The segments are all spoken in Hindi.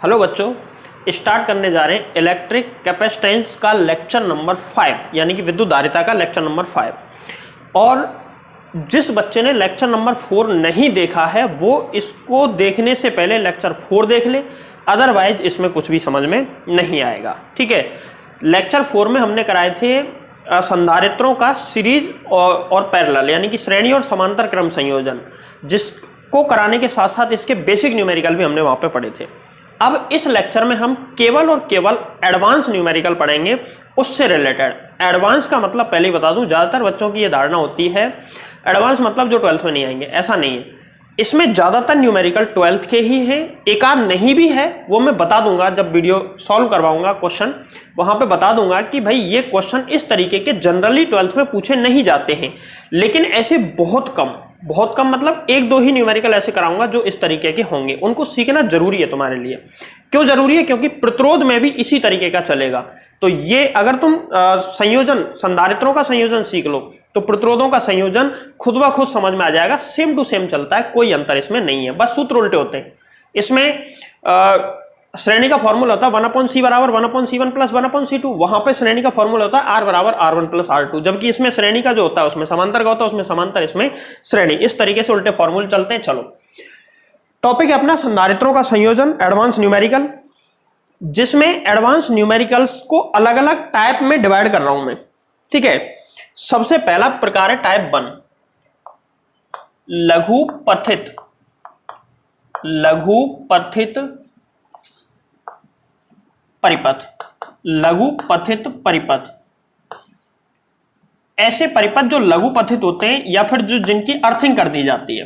हेलो बच्चों, स्टार्ट करने जा रहे हैं इलेक्ट्रिक कैपेसिटेंस का लेक्चर नंबर 5 यानी कि विद्युत धारिता का लेक्चर नंबर 5। और जिस बच्चे ने लेक्चर नंबर 4 नहीं देखा है वो इसको देखने से पहले लेक्चर 4 देख ले, अदरवाइज इसमें कुछ भी समझ में नहीं आएगा। ठीक है, लेक्चर 4 में हमने कराए थे संधारित्रों का सीरीज और पैरेलल यानी कि श्रेणी और समांतर क्रम संयोजन, जिसको कराने के साथ साथ इसके बेसिक न्यूमेरिकल भी हमने वहां पे पढ़े थे। अब इस लेक्चर में हम केवल और केवल एडवांस न्यूमेरिकल पढ़ेंगे, उससे रिलेटेड। एडवांस का मतलब पहले ही बता दूं, ज्यादातर बच्चों की ये धारणा होती है एडवांस मतलब जो 12th में नहीं आएंगे, ऐसा नहीं है। इसमें ज्यादातर न्यूमेरिकल 12th के ही हैं, एक आध नहीं भी है, वो मैं बता दूंगा जब वीडियो सॉल्व करवाऊंगा क्वेश्चन, वहां पे बता दूंगा कि भाई ये क्वेश्चन इस तरीके के जनरली 12th में पूछे नहीं जाते हैं, लेकिन ऐसे बहुत कम मतलब एक दो ही न्यूमेरिकल ऐसे कराऊंगा जो इस तरीके के होंगे। उनको सीखना जरूरी है तुम्हारे लिए। क्यों जरूरी है? क्योंकि प्रतिरोध में भी इसी तरीके का चलेगा। तो ये अगर तुम संयोजन, संधारित्रों का संयोजन सीख लो तो प्रतिरोधों का संयोजन खुद ब खुद समझ में आ जाएगा। सेम टू सेम चलता है, कोई अंतर इसमें नहीं है, बस सूत्र उल्टे होते हैं। इसमें श्रेणी का फॉर्मूला होता है 1/c बराबर 1/c1 प्लस 1/c2। वहां पे श्रेणी का फॉर्मूला होता है r बराबर r1 प्लस r2, जबकि इसमें श्रेणी का जो होता है उसमें समांतर का होता है, उसमें समांतर, इसमें श्रेणी। इस तरीके से उल्टे फॉर्मूले चलते हैं। चलो, टॉपिक है अपना संधारित्रों का संयोजन, एडवांस न्यूमेरिकल, जिसमें एडवांस न्यूमेरिकल्स को अलग अलग टाइप में डिवाइड कर रहा हूं मैं। ठीक है, सबसे पहला प्रकार है टाइप 1, लघु पथित परिपथ। लघु पथित परिपथ ऐसे परिपथ जो लघु पथित होते हैं या फिर जो जिनकी अर्थिंग कर दी जाती है,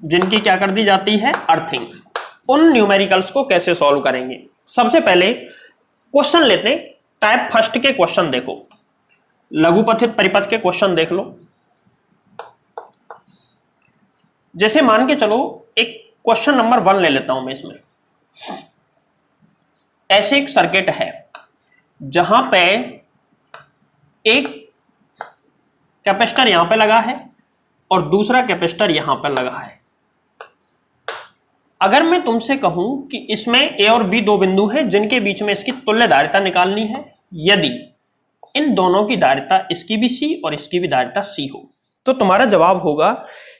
जिनकी क्या कर दी जाती है? अर्थिंग। उन न्यूमेरिकल्स को कैसे सॉल्व करेंगे? सबसे पहले क्वेश्चन लेते हैं। टाइप फर्स्ट के क्वेश्चन देखो, लघु पथित परिपथ के क्वेश्चन देख लो। जैसे मान के चलो एक क्वेश्चन नंबर 1 ले लेता हूं मैं। इसमें ऐसे एक सर्किट है जहां पे एक कैपेसिटर यहां पे लगा है और दूसरा कैपेसिटर यहां पर लगा है। अगर मैं तुमसे कहूं कि इसमें ए और बी दो बिंदु हैं जिनके बीच में इसकी तुल्य धारिता निकालनी है, यदि इन दोनों की धारिता, इसकी भी सी और इसकी भी धारिता सी हो, तो तुम्हारा जवाब होगा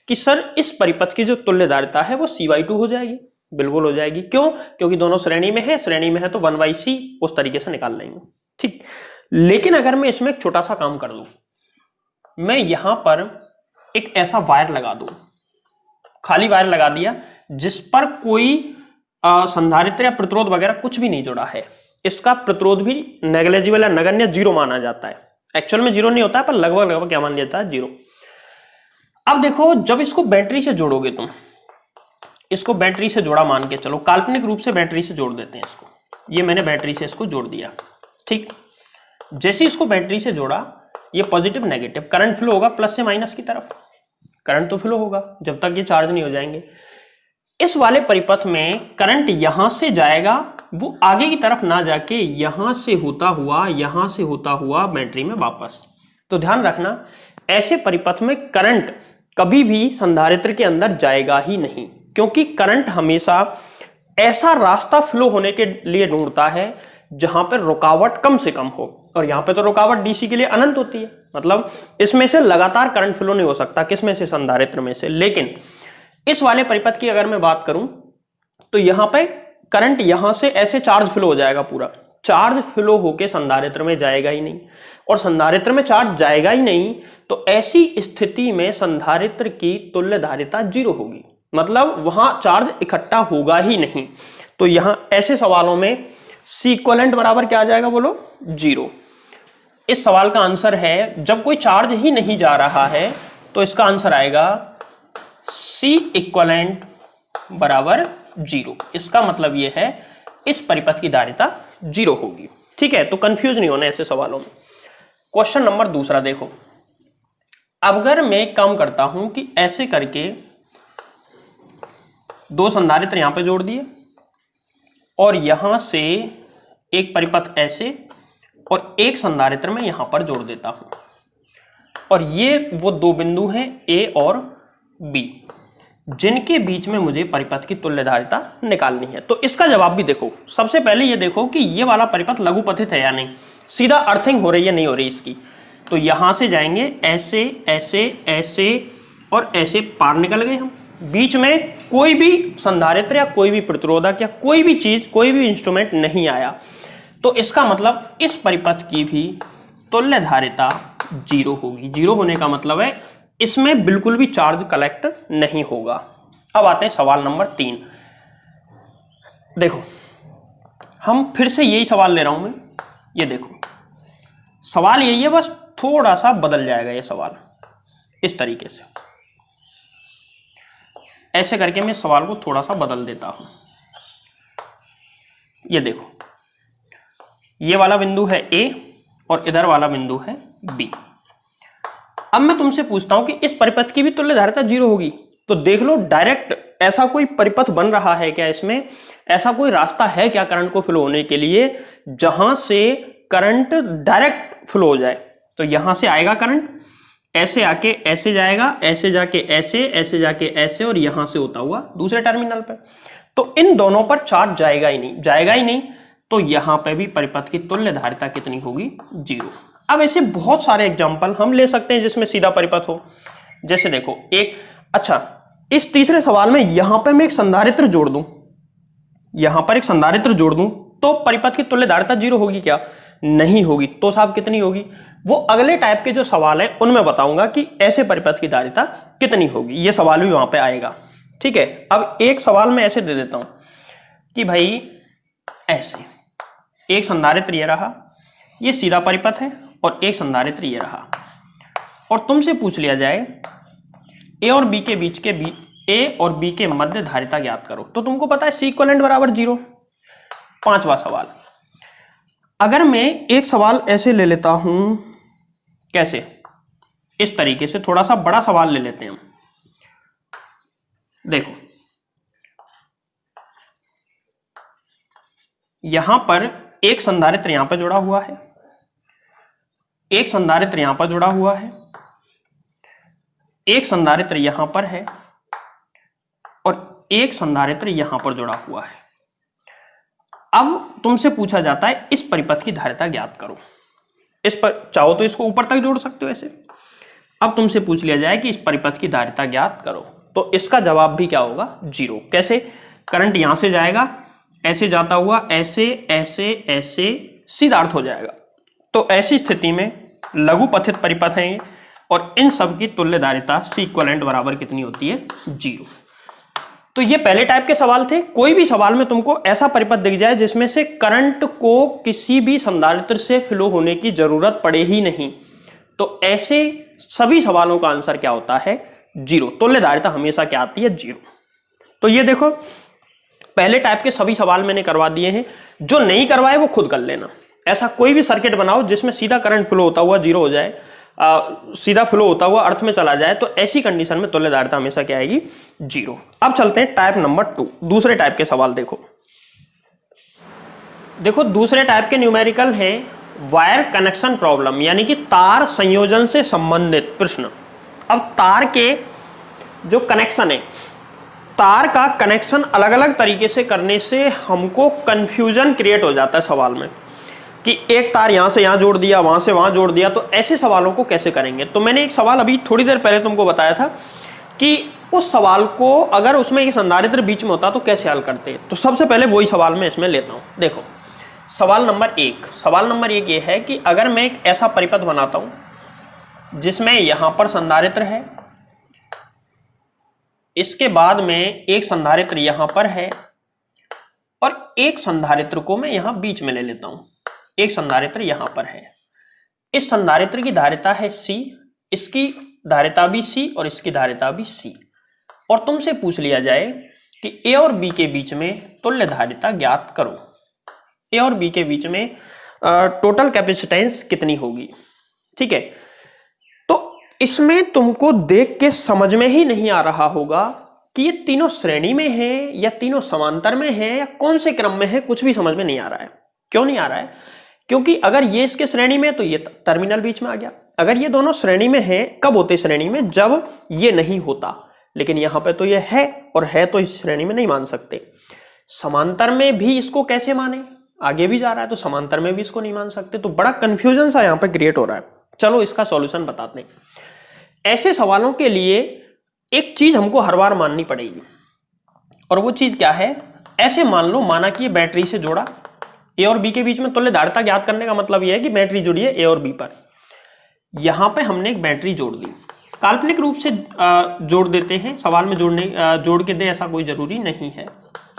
कि सर इस परिपथ की जो तुल्य धारिता है वो c/2 हो जाएगी। बिल्कुल हो जाएगी। क्यों? क्योंकि दोनों श्रेणी में है, श्रेणी में है तो 1/c उस तरीके से निकाल लेंगे। ठीक, लेकिन अगर मैं इसमें एक छोटा सा काम कर दूं, मैं यहां पर एक ऐसा वायर लगा दूं, खाली वायर लगा दिया जिस पर कोई संधारित्र या प्रतिरोध वगैरह कुछ भी नहीं जुड़ा है, इसका प्रतिरोध भी नेग्लिजिबल या नगण्य, जीरो माना जाता है। एक्चुअल में जीरो नहीं होता है पर लगभग क्या मान जाता है? जीरो। अब देखो, जब इसको बैटरी से जोड़ोगे तुम, इसको बैटरी से जोड़ा मान के चलो, काल्पनिक रूप से बैटरी से जोड़ देते हैं इसको। ये मैंने बैटरी से इसको जोड़ दिया। ठीक, जैसे इसको बैटरी से जोड़ा, ये पॉजिटिव नेगेटिव करंट फ्लो होगा प्लस से माइनस की तरफ। करंट तो फ्लो होगा जब तक ये चार्ज नहीं हो जाएंगे। इस वाले परिपथ में करंट यहां से जाएगा, वो आगे की तरफ ना जाके यहां से होता हुआ बैटरी में वापस। तो ध्यान रखना, ऐसे परिपथ में करंट कभी भी संधारित्र के अंदर जाएगा ही नहीं, क्योंकि करंट हमेशा ऐसा रास्ता फ्लो होने के लिए ढूंढता है जहां पर रुकावट कम से कम हो, और यहां पे तो रुकावट डीसी के लिए अनंत होती है। मतलब इसमें से लगातार करंट फ्लो नहीं हो सकता, किसमें से? संधारित्र में से। लेकिन इस वाले परिपथ की अगर मैं बात करूं तो यहां पे करंट यहां से ऐसे चार्ज फ्लो हो जाएगा, पूरा चार्ज फ्लो होके संधारित्र में जाएगा ही नहीं, और संधारित्र में चार्ज जाएगा ही नहीं, तो ऐसी स्थिति में संधारित्र की तुल्य धारिता 0 होगी, मतलब वहां चार्ज इकट्ठा होगा ही नहीं। तो यहां ऐसे सवालों में सी इक्विवेलेंट बराबर क्या आ जाएगा? बोलो, 0। इस सवाल का आंसर है, जब कोई चार्ज ही नहीं जा रहा है तो इसका आंसर आएगा सी इक्विवेलेंट बराबर 0। इसका मतलब यह है इस परिपथ की धारिता 0 होगी। ठीक है, तो कंफ्यूज नहीं होना ऐसे सवालों में। क्वेश्चन नंबर दूसरा देखो। अगर मैं एक काम करता हूं कि ऐसे करके दो संधारित्र यहां पे जोड़ दिए और यहां से एक परिपथ ऐसे और एक संधारित्र में यहां पर जोड़ देता हूं, और ये वो दो बिंदु हैं ए और बी। जिनके बीच में मुझे परिपथ की तुल्यधारिता निकालनी है। तो इसका जवाब भी देखो, सबसे पहले ये देखो कि ये वाला परिपथ लघुपथित है या नहीं, सीधा अर्थिंग हो रही है नहीं हो रही इसकी। तो यहां से जाएंगे ऐसे ऐसे ऐसे और ऐसे, पार निकल गए हम। बीच में कोई भी संधारित्र या कोई भी प्रतिरोधक या कोई भी चीज, कोई भी इंस्ट्रूमेंट नहीं आया। तो इसका मतलब इस परिपथ की भी तुल्यधारिता 0 होगी। 0 होने का मतलब है इसमें बिल्कुल भी चार्ज कलेक्ट नहीं होगा। अब आते हैं सवाल नंबर 3। देखो, हम फिर से यही सवाल ले रहा हूं मैं। ये देखो, सवाल यही है, बस थोड़ा सा बदल जाएगा ये सवाल इस तरीके से। ऐसे करके मैं सवाल को थोड़ा सा बदल देता हूं। ये देखो, ये वाला बिंदु है A और इधर वाला बिंदु है B। अब मैं तुमसे पूछता हूं कि इस परिपथ की भी तुल्यधारिता 0 होगी। तो देख लो, डायरेक्ट ऐसा कोई परिपथ बन रहा है क्या, इसमें ऐसा कोई रास्ता है क्या करंट को फ्लो होने के लिए जहां से करंट डायरेक्ट फ्लो हो जाए। तो यहां से आएगा करंट, ऐसे आके ऐसे जाएगा, ऐसे जाके ऐसे, ऐसे जाके ऐसे, और यहां से होता हुआ दूसरे टर्मिनल पर। तो इन दोनों पर चार्ज जाएगा ही नहीं, जाएगा ही नहीं। तो यहां पे भी परिपथ की तुल्यधारिता कितनी होगी? 0। अब ऐसे बहुत सारे एग्जांपल हम ले सकते हैं जिसमें सीधा परिपथ हो। जैसे देखो एक, अच्छा इस तीसरे सवाल में यहां पे मैं एक संधारित्र जोड़ दूं, यहां पर एक संधारित्र जोड़ दूं, तो परिपथ की तुल्यधारिता 0 होगी क्या? नहीं होगी। तो साहब कितनी होगी? वो अगले टाइप के जो सवाल हैं उनमें बताऊंगा कि ऐसे परिपथ की धारिता कितनी होगी। ये सवाल भी वहां पे आएगा, ठीक है। अब एक सवाल में ऐसे दे देता हूं कि भाई ऐसे एक संधारित्र ये रहा, ये सीधा परिपथ है, और एक संधारित्र ये रहा, और तुमसे पूछ लिया जाए ए और बी के बीच के ए और बी के मध्य धारिता ज्ञात करो। तो तुमको पता है सी इक्विवेलेंट बराबर 0। पांचवा सवाल, अगर मैं एक सवाल ऐसे ले लेता हूं, कैसे, इस तरीके से थोड़ा सा बड़ा सवाल ले लेते हैं हम। देखो यहां पर एक संधारित्र यहां पर जुड़ा हुआ है, एक संधारित्र यहां पर जुड़ा हुआ है, एक संधारित्र यहां पर है, और एक संधारित्र यहां पर जुड़ा हुआ है। अब तुमसे पूछा जाता है इस परिपथ की धारिता ज्ञात करो। इस पर चाहो तो इसको ऊपर तक जोड़ सकते हो ऐसे। अब तुमसे पूछ लिया जाए कि इस परिपथ की धारिता ज्ञात करो, तो इसका जवाब भी क्या होगा? 0। कैसे? करंट यहां से जाएगा, ऐसे जाता हुआ ऐसे ऐसे ऐसे, सीधा अर्थ हो जाएगा। तो ऐसी स्थिति में लघुपथित परिपथ हैं और इन सब की तुल्यधारिता सी इक्विवेलेंट बराबर कितनी होती है? 0। तो ये पहले टाइप के सवाल थे। कोई भी सवाल में तुमको ऐसा परिपथ दिख जाए जिसमें से करंट को किसी भी संधारित्र से फ्लो होने की जरूरत पड़े ही नहीं, तो ऐसे सभी सवालों का आंसर क्या होता है? 0। तुल्यधारिता हमेशा क्या आती है? 0। तो ये देखो, पहले टाइप के सभी सवाल मैंने करवा दिए हैं। जो नहीं करवाए वो खुद कर लेना। ऐसा कोई भी सर्किट बनाओ जिसमें सीधा करंट फ्लो होता हुआ 0 हो जाए, सीधा फ्लो होता हुआ अर्थ में चला जाए, तो ऐसी कंडीशन में तुल्यधारिता हमेशा क्या आएगी? 0। अब चलते हैं टाइप नंबर 2, दूसरे टाइप के सवाल। देखो दूसरे टाइप के न्यूमेरिकल है वायर कनेक्शन प्रॉब्लम, यानी कि तार संयोजन से संबंधित प्रश्न। अब तार के जो कनेक्शन है, तार का कनेक्शन अलग अलग तरीके से करने से हमको कंफ्यूजन क्रिएट हो जाता है सवाल में, कि एक तार यहां से यहां जोड़ दिया, वहां से वहां जोड़ दिया। तो ऐसे सवालों को कैसे करेंगे? तो मैंने एक सवाल अभी थोड़ी देर पहले तुमको बताया था कि उस सवाल को अगर उसमें एक संधारित्र बीच में होता तो कैसे हल करते। तो सबसे पहले वही सवाल मैं इसमें लेता हूं। देखो सवाल नंबर 1 ये है कि अगर मैं एक ऐसा परिपथ बनाता हूं जिसमें यहां पर संधारित्र है, इसके बाद में एक संधारित्र यहां पर है, और एक संधारित्र को मैं यहां बीच में ले लेता हूं। एक संधारित्र यहां पर है, इस संधारित्र की धारिता है C, इसकी धारिता भी C और इसकी धारिता भी C। और तुमसे पूछ लिया जाए कि A और B के बीच में तुल्य धारिता ज्ञात करो। A और B के बीच में टोटल कैपेसिटेंस कितनी होगी? ठीक है, तो इसमें तुमको देख के समझ में ही नहीं आ रहा होगा कि ये तीनों श्रेणी में है या तीनों समांतर में है या कौन से क्रम में है। कुछ भी समझ में नहीं आ रहा है। क्यों नहीं आ रहा है? क्योंकि अगर ये इसके श्रेणी में है तो ये टर्मिनल बीच में आ गया। अगर ये दोनों श्रेणी में है, कब होते श्रेणी में? जब ये नहीं होता। लेकिन यहां पे तो ये है और है तो इस श्रेणी में नहीं मान सकते। समांतर में भी इसको कैसे माने, आगे भी जा रहा है तो समांतर में भी इसको नहीं मान सकते, तो बड़ा कंफ्यूजन सा यहां पे क्रिएट हो रहा है। चलो इसका सॉल्यूशन बताते हैं। ऐसे सवालों के लिए एक चीज हमको हर बार माननी पड़ेगी, और वो चीज क्या है, ऐसे मान लो, माना कि ये बैटरी से जोड़ा, ए और बी के बीच में तुल्य धारिता ज्ञात करने का मतलब यह है कि बैटरी जुड़ी है ए और बी पर। यहां पे हमने एक बैटरी जोड़ दी, काल्पनिक रूप से जोड़ देते हैं, सवाल में जोड़ के दे ऐसा कोई जरूरी नहीं है,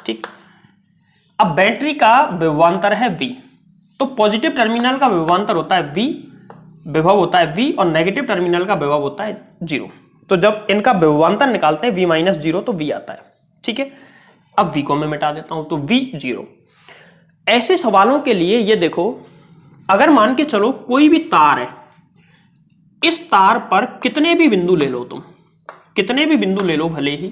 ठीक। अब बैटरी का विभवांतर है V, तो पॉजिटिव टर्मिनल का विभवांतर होता है V, विभव होता है V, और नेगेटिव टर्मिनल का विभव होता है 0। तो जब इनका विभवांतर निकालते हैं V-0 तो V आता है, ठीक है। अब V को मैं मिटा देता हूं तो V 0। ऐसे सवालों के लिए ये देखो, अगर मान के चलो कोई भी तार है, इस तार पर कितने भी बिंदु ले लो, तुम कितने भी बिंदु ले लो भले ही,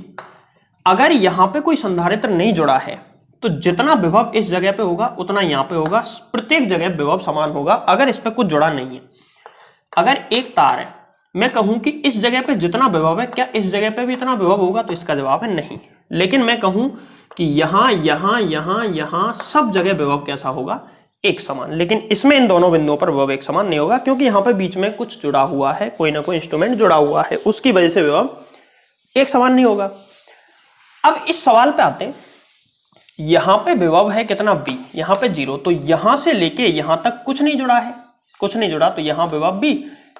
अगर यहां पे कोई संधारित्र नहीं जुड़ा है तो जितना विभव इस जगह पे होगा उतना यहां पे होगा, प्रत्येक जगह विभव समान होगा अगर इस पे कुछ जुड़ा नहीं है। अगर एक तार है, मैं कहूं कि इस जगह पे जितना विभव है, क्या इस जगह पे भी इतना विभव होगा, तो इसका जवाब है नहीं। लेकिन मैं कहूं कि यहां यहां यहां यहां सब जगह विभव कैसा होगा, एक समान, लेकिन इसमें इन दोनों बिंदुओं पर विभव एक समान नहीं होगा, क्योंकि यहां पे बीच में कुछ जुड़ा हुआ है, कोई ना कोई इंस्ट्रूमेंट जुड़ा हुआ है, उसकी वजह से विभव एक समान नहीं होगा। अब इस सवाल पे आते हैं, यहां पे विभव है कितना B, यहां पे 0, तो यहां से लेके यहां तक कुछ नहीं जुड़ा है, कुछ नहीं जुड़ा, तो यहां विभव B,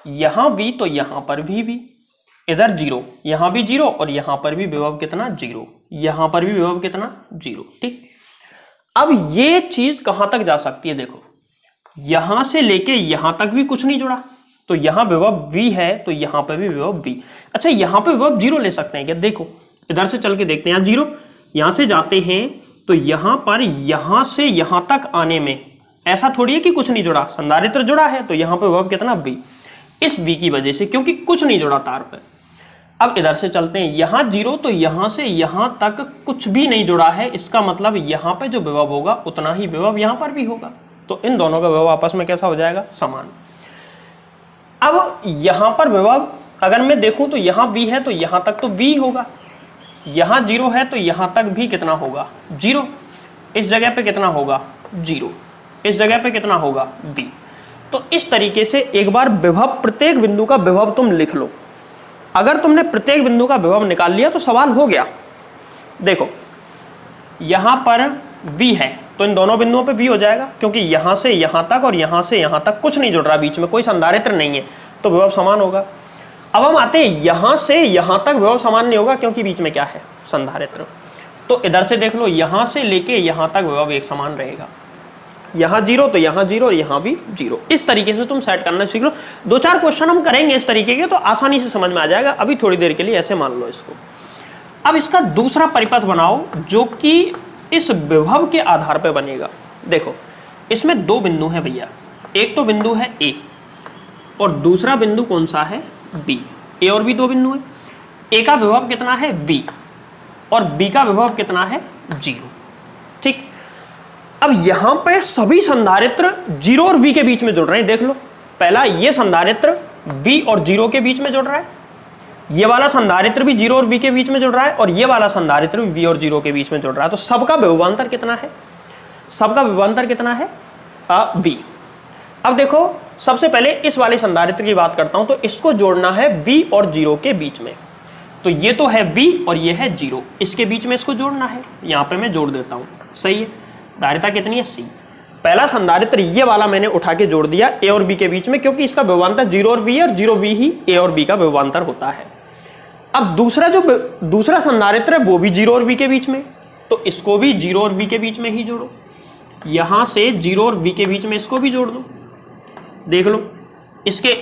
यहां B तो यहां पर भी B, इधर 0, यहां भी 0, और यहां पर भी विभव कितना 0, यहां पर भी विभव कितना 0, ठीक। अब ये चीज कहां तक जा सकती है, देखो यहां से लेके यहां तक भी कुछ नहीं जुड़ा, तो यहां विभव V है तो यहां पर भी विभव B। अच्छा, यहां पे विभव 0 ले सकते हैं क्या, देखो इधर से चल के देखते हैं, 0, यहां से जाते हैं तो यहां पर यहां से यहां तक आने में ऐसा थोड़ी है कि कुछ नहीं जुड़ा, संधारित्र जुड़ा है तो यहां पे विभव कितना B, इस B की वजह से, क्योंकि कुछ नहीं जुड़ा तार पर। अब इधर से चलते हैं, यहां 0, तो यहां से यहां तक कुछ भी नहीं जुड़ा है, इसका मतलब यहां पे जो विभव होगा उतना ही विभव यहां पर भी होगा, तो इन दोनों का विभव आपस में कैसा हो जाएगा, समान। अब यहां पर विभव अगर मैं देखूं तो यहां V है तो यहां तक तो V होगा, यहां 0 है तो यहां तक भी कितना होगा 0, इस जगह पे कितना होगा 0, इस जगह पे कितना होगा B। तो इस तरीके से एक बार विभव, प्रत्येक बिंदु का विभव तुम लिख लो। अगर तुमने प्रत्येक बिंदु का विभव निकाल लिया तो सवाल हो गया। देखो यहां पर V है तो इन दोनों बिंदुओं पे V हो जाएगा, क्योंकि यहां से यहां तक और यहां से यहां तक कुछ नहीं जुड़ रहा, बीच में कोई संधारित्र नहीं है, तो विभव समान होगा। अब हम आते हैं, यहां से यहां तक विभव समान नहीं होगा, क्योंकि बीच में क्या है, संधारित्र। तो इधर से देख लो, यहां से लेके यहां तक विभव एक समान रहेगा, यहां 0 तो यहां 0, यहां भी 0। इस तरीके से तुम सेट करना सीख लो। 2-4 क्वेश्चन हम करेंगे इस तरीके के, तो आसानी से समझ में आ जाएगा। अभी थोड़ी देर के लिए ऐसे मान लो इसको। अब इसका दूसरा परिपथ बनाओ जो कि इस विभव के आधार पर बनेगा। देखो इसमें 2 बिंदु हैं भैया, एक तो बिंदु है A और दूसरा बिंदु कौन सा है B। A और B 2 बिंदु है। A का विभव कितना है B और B का विभव कितना है 0, ठीक। अब यहां पे सभी संधारित्र 0 और V के बीच में जुड़ रहे हैं। देख लो, पहला ये संधारित्र V और 0 के बीच में जुड़ रहा है, ये वाला संधारित्र भी 0 और V के बीच में जुड़ रहा है, और ये वाला संधारित्र भी V और 0 के बीच में जुड़ रहा है। तो सबका विभवांतर कितना है, सबका विभवांतर कितना है V। अब देखो सबसे पहले इस वाले संधारित्र की बात करता हूं, तो इसको जोड़ना है V और 0 के बीच में। तो ये तो है B और ये है 0, इसके बीच में इसको जोड़ना है। यहां पे मैं जोड़ देता हूं, सही है। धारिता कितनी है C। पहला संधारित्र ये वाला मैंने उठा के जोड़ दिया A और B के बीच में, क्योंकि इसका विभवांतर 0 और V है और 0V ही A और B का विभवांतर होता है। अब दूसरा संधारित्र है वो भी 0 और V के बीच में, तो इसको भी 0 और V के बीच में ही जोड़ो। यहां से 0 और V के बीच में इसको भी जोड़ दो। देख लो, इसके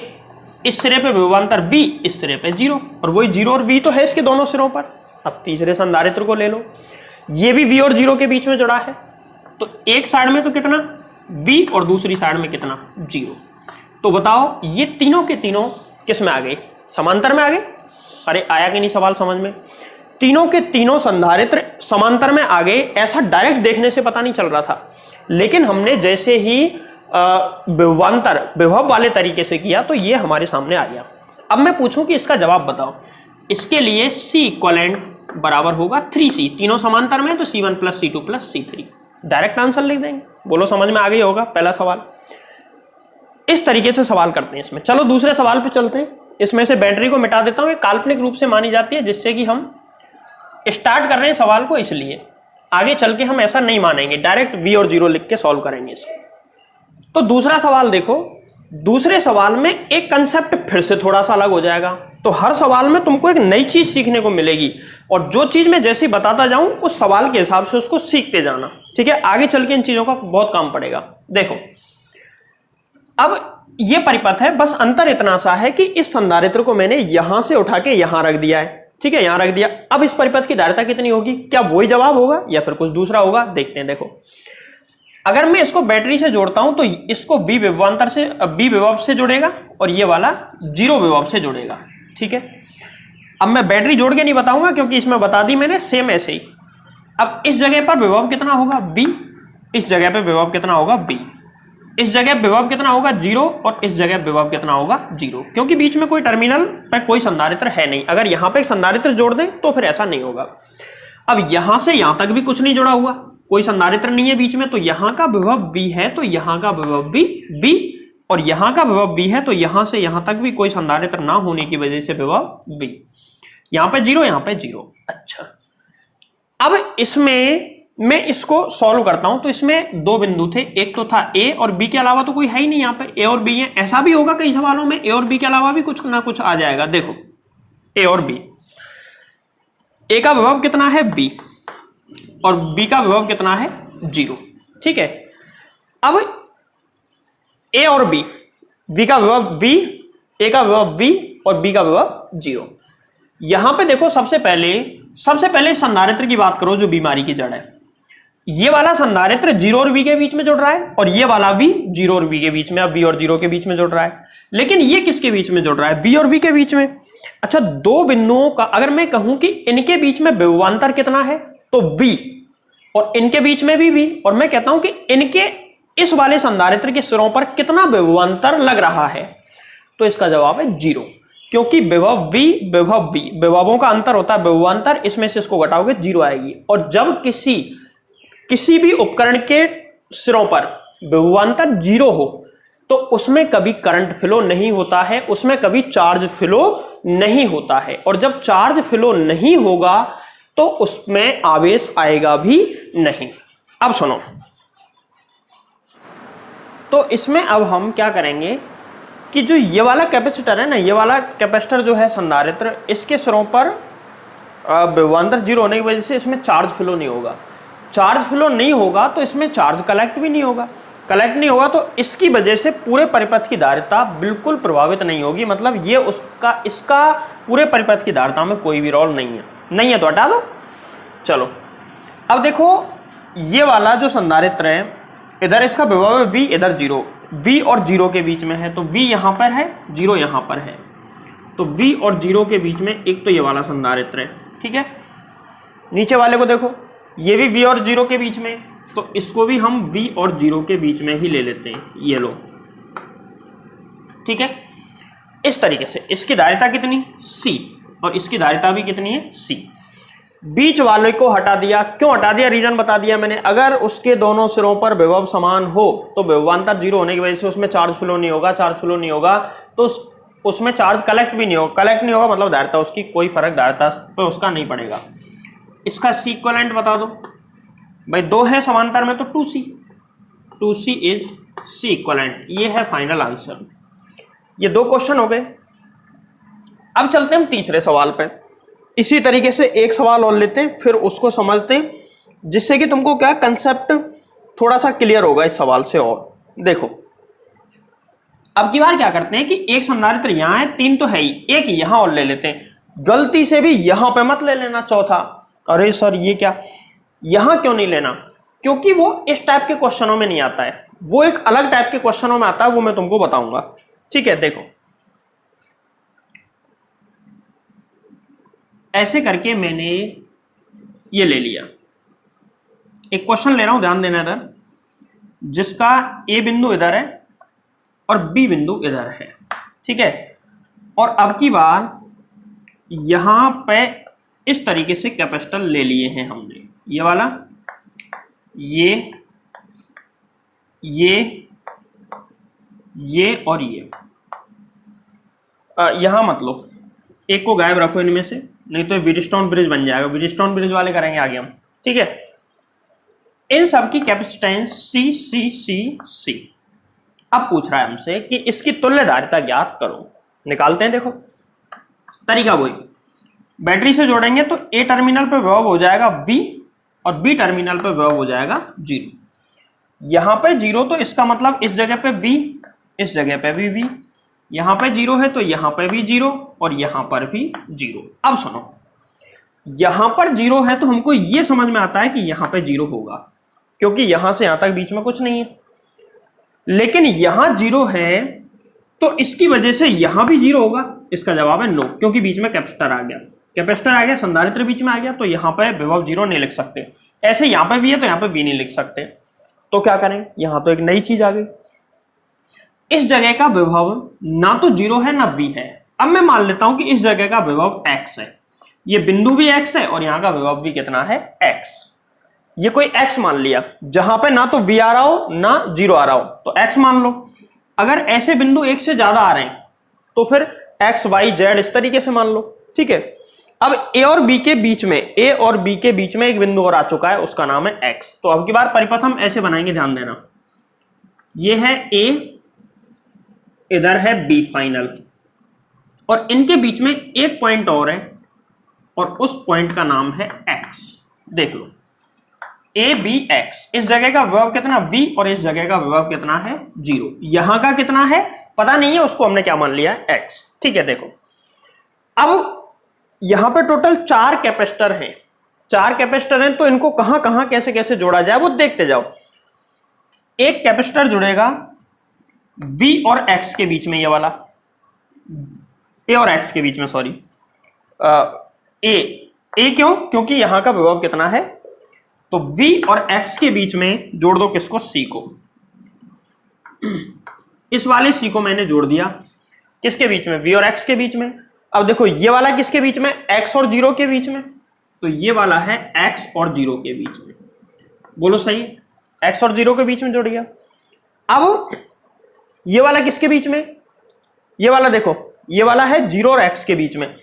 इस सिरे पे विभवांतर B, इस सिरे पे 0, और वही 0 और V तो है इसके दोनों सिरों पर। अब तीसरे संधारित्र को ले लो, ये भी V और 0 के बीच में जुड़ा है, तो एक साइड में तो कितना B और दूसरी साइड में कितना 0। तो बताओ ये तीनों के तीनों किस में आ गए, समांतर में आ गए। अरे आया कि नहीं सवाल समझ में। तीनों के तीनों संधारित्र समांतर में आ गए। ऐसा डायरेक्ट देखने से पता नहीं चल रहा था, लेकिन हमने जैसे ही विभवांतर विभव वाले तरीके से किया तो ये हमारे सामने आ गया। अब मैं पूछूं कि इसका जवाब बताओ, इसके लिए C इक्वलेंट बराबर होगा 3C, तीनों समांतर में तो C1 plus C2 plus C3। Direct answer लिख देंगे। बोलो समझ में आ गई होगा पहला सवाल। इस तरीके से सवाल करते हैं इसमें। चलो दूसरे सवाल पे चलते हैं। इसमें से बैटरी को मिटा देता हूं, ये काल्पनिक रूप से मानी जाती है, जिससे कि हम स्टार्ट कर रहे हैं सवाल को, इसलिए आगे चल के हम ऐसा नहीं मानेंगे, डायरेक्ट V और 0 लिख के सॉल्व करेंगे इसको। तो दूसरा सवाल देखो, दूसरे सवाल में एक कंसेप्ट फिर से थोड़ा सा अलग हो जाएगा। तो हर सवाल में तुमको एक नई चीज सीखने को मिलेगी, और जो चीज मैं जैसे बताता जाऊं उस सवाल के हिसाब से उसको सीखते जाना, ठीक है। आगे चल के इन चीजों का बहुत काम पड़ेगा। देखो अब ये परिपथ है, बस अंतर इतना सा है कि इस संधारित्र को मैंने यहां से उठा के यहां रख दिया है, ठीक है, यहां रख दिया। अब इस परिपथ की धारिता कितनी होगी? क्या वही जवाब होगा या फिर कुछ दूसरा होगा? देखते हैं। देखो अगर मैं इसको बैटरी से जोड़ता हूं तो इसको V विभवांतर से, B विभव से जुड़ेगा और ये वाला 0 विभव से जुड़ेगा, ठीक है। अब मैं बैटरी जोड़ के नहीं बताऊंगा क्योंकि इसमें बता दी मैंने सेम ऐसे ही। अब इस जगह पर विभव कितना होगा? B, इस जगह पे विभव कितना होगा? B, इस जगह विभव कितना होगा? 0, और इस जगह विभव कितना होगा? 0, क्योंकि बीच में कोई टर्मिनल पर कोई संधारित्र है नहीं। अगर यहां पे एक संधारित्र जोड़ दें तो फिर ऐसा नहीं होगा। अब यहां से यहां तक भी कुछ नहीं जुड़ा हुआ, कोई संधारित्र नहीं है बीच में, तो यहां का विभव B है तो यहां का विभव भी B, और यहां का विभव B है तो यहां से यहां तक भी कोई संधारित्र ना होने की वजह से विभव B, यहां पे 0, यहां पे 0। अच्छा, अब इसमें मैं इसको सॉल्व करता हूं तो इसमें दो बिंदु थे, एक तो था A और B के अलावा तो कोई है ही नहीं, यहां पे A और B है। ऐसा भी होगा कई सवालों में A और B के अलावा भी कुछ ना कुछ आ जाएगा। देखो A और B, A का विभव कितना है? B, और B का विभव कितना है? 0, ठीक है। अब A और B, B का विभव B, A का विभव B और B का विभव 0। यहां पे देखो सबसे पहले संधारित्र की बात करो जो बीमारी की जड़ है। ये वाला संधारित्र 0 और V के बीच में जुड़ रहा है, और ये वाला भी 0 और V के बीच में, अब V और 0 के बीच में जुड़ रहा है। लेकिन ये किसके बीच में जुड़ रहा है? B और V के बीच में। अच्छा, दो बिंदुओं का अगर मैं कहूं कि इनके बीच में विभवांतर कितना है तो V, और इनके बीच में भी V, और मैं कहता हूं कि इनके इस वाले संधारित्र के सिरों पर कितना विभवांतर लग रहा है, तो इसका जवाब है 0, क्योंकि विभव V विभव B, विभवों का अंतर होता है विभवांतर, इसमें से इसको घटाओगे 0 आएगी। और जब किसी भी उपकरण के सिरों पर विभवांतर 0 हो तो उसमें कभी करंट फ्लो नहीं होता है, उसमें कभी चार्ज फ्लो नहीं होता है, और जब चार्ज फ्लो नहीं होगा तो उसमें आवेश आएगा भी नहीं। अब सुनो, तो इसमें अब हम क्या करेंगे कि जो ये वाला कैपेसिटर है ना, ये वाला कैपेसिटर जो है संधारित्र, इसके सिरों पर विभवांतर 0 होने की वजह से इसमें चार्ज फ्लो नहीं होगा। चार्ज फ्लो नहीं होगा तो इसमें चार्ज कलेक्ट भी नहीं होगा, कलेक्ट नहीं होगा तो इसकी वजह से पूरे परिपथ की धारिता बिल्कुल प्रभावित नहीं होगी। मतलब ये इसका पूरे परिपथ की धारिता में कोई भी रोल नहीं है तो हटा दो। चलो अब देखो, ये वाला जो संधारित्र है, इधर इसका विभव है V, इधर 0, V और 0 के बीच में है, तो V यहां पर है, 0 यहां पर है, तो V और 0 के बीच में एक तो ये वाला संधारित्र है, ठीक है। नीचे वाले को देखो, ये भी V और 0 के बीच में, तो इसको भी हम V और 0 के बीच में ही ले लेते हैं, ये लो, ठीक है। इस तरीके से इसकी धारिता कितनी? C, और इसकी धारिता भी कितनी है? C। बीच वाले को हटा दिया। क्यों हटा दिया? रीजन बता दिया मैंने। अगर उसके दोनों सिरों पर विभव समान हो तो विभवांतर 0 होने की वजह से उसमें चार्ज फ्लो नहीं होगा, चार्ज फ्लो नहीं होगा तो उसमें चार्ज कलेक्ट भी नहीं होगा, कलेक्ट नहीं होगा मतलब धारिता उसकी कोई फर्क धारिता पे उसका नहीं पड़ेगा। इसका C इक्विवेलेंट बता दो भाई, 2 है समांतर में तो 2C इज C इक्विवेलेंट। ये है फाइनल आंसर। ये 2 क्वेश्चन हो गए। अब चलते हैं हम तीसरे सवाल पे। इसी तरीके से एक सवाल और लेते हैं, फिर उसको समझते हैं, जिससे कि तुमको क्या कंसेप्ट थोड़ा सा क्लियर होगा इस सवाल से। और देखो अब की बार क्या करते हैं कि एक संधारित्र यहां है, 3 तो है ही, एक यहां और ले लेते हैं। गलती से भी यहां पे मत ले लेना चौथा। अरे सर ये क्या, यहां क्यों नहीं लेना? क्योंकि वो इस टाइप के क्वेश्चनों में नहीं आता है, वो एक अलग टाइप के क्वेश्चनों में आता है, वो मैं तुमको बताऊंगा, ठीक है। देखो ऐसे करके मैंने ये ले लिया, एक क्वेश्चन ले रहा हूं, ध्यान देना इधर, जिसका A बिंदु इधर है और B बिंदु इधर है, ठीक है। और अब की बार यहां पे इस तरीके से कैपेसिटर ले लिए हैं हमने, ये वाला, ये और ये। यहां मत लो, एक को गायब रखो इनमें से, नहीं तो ब्रिजस्टोन ब्रिज बन जाएगा। ब्रिजस्टोन ब्रिज वाले करेंगे आगे हम, ठीक है। इन सब की कैपेसिटेंस सी सी सी सी। अब पूछ रहा है हमसे कि इसकी तुल्यधारिता ज्ञात करो। निकालते हैं, देखो तरीका वही, बैटरी से जोड़ेंगे तो ए टर्मिनल पे विभव हो जाएगा V और बी टर्मिनल पे विभव हो जाएगा 0। यहां पे 0 तो इसका मतलब इस जगह पे V, इस जगह पे भी V, यहां पे 0 है तो यहां पे भी 0 और यहां पर भी 0। अब सुनो, यहां पर 0 है तो हमको यह समझ में आता है कि यहां पे 0 होगा, क्योंकि यहां से यहां तक बीच में कुछ नहीं है। लेकिन यहां 0 है तो इसकी वजह से यहां भी 0 होगा। इसका जवाब है नो, क्योंकि बीच में कैपेसिटर आ गया, कैपेसिटर आ गया, संधारित्र बीच में आ गया, तो यहां पे विभव 0 नहीं लिख सकते। ऐसे यहां पे भी है तो यहां पे भी नहीं लिख सकते, तो क्या करें, यहां तो एक नई चीज आ गई। इस जगह का विभव ना तो 0 है ना b है। अब मैं मान लेता हूं कि इस जगह का विभव x है, ये बिंदु भी x है और यहां का विभव भी कितना है, x। ये कोई x मान लिया, जहां पे ना तो v आ रहा हो ना 0 आ रहा हो, तो x मान लो। अगर ऐसे बिंदु एक से ज्यादा आ रहे हैं तो फिर x y z इस तरीके से मान लो, ठीक है। अब a और b के बीच में, a और b के बीच में एक बिंदु और आ चुका है, उसका नाम है x। तो अब की बार परिपथ हम ऐसे बनाएंगे, ध्यान देना, ये है a, इधर है b फाइनल, और इनके बीच में एक पॉइंट और है और उस पॉइंट का नाम है x। देख लो, a b x, इस जगह का विभव कितना v और इस जगह का विभव कितना है 0। यहां का कितना है पता नहीं है, उसको हमने क्या मान लिया है, x, ठीक है। देखो अब यहां पे टोटल 4 कैपेसिटर हैं, 4 कैपेसिटर हैं, तो इनको कहां कहां कैसे कैसे जोड़ा जाए वो देखते जाओ। एक कैपेसिटर जुड़ेगा v और x के बीच में, ये वाला a और x के बीच में, सॉरी a क्यों, क्योंकि यहां का विभव कितना है, तो v और x के बीच में जोड़ दो किसको, c को। इस वाले c को मैंने जोड़ दिया, किसके बीच में, v और x के बीच में। अब देखो ये वाला किसके बीच में, x और 0 के बीच में, तो ये वाला है x और 0 के बीच में। बोलो सही, x और 0 के बीच में जोड़ गया। अब ये वाला किसके बीच में, ये वाला देखो, ये वाला है 0 और x के बीच में,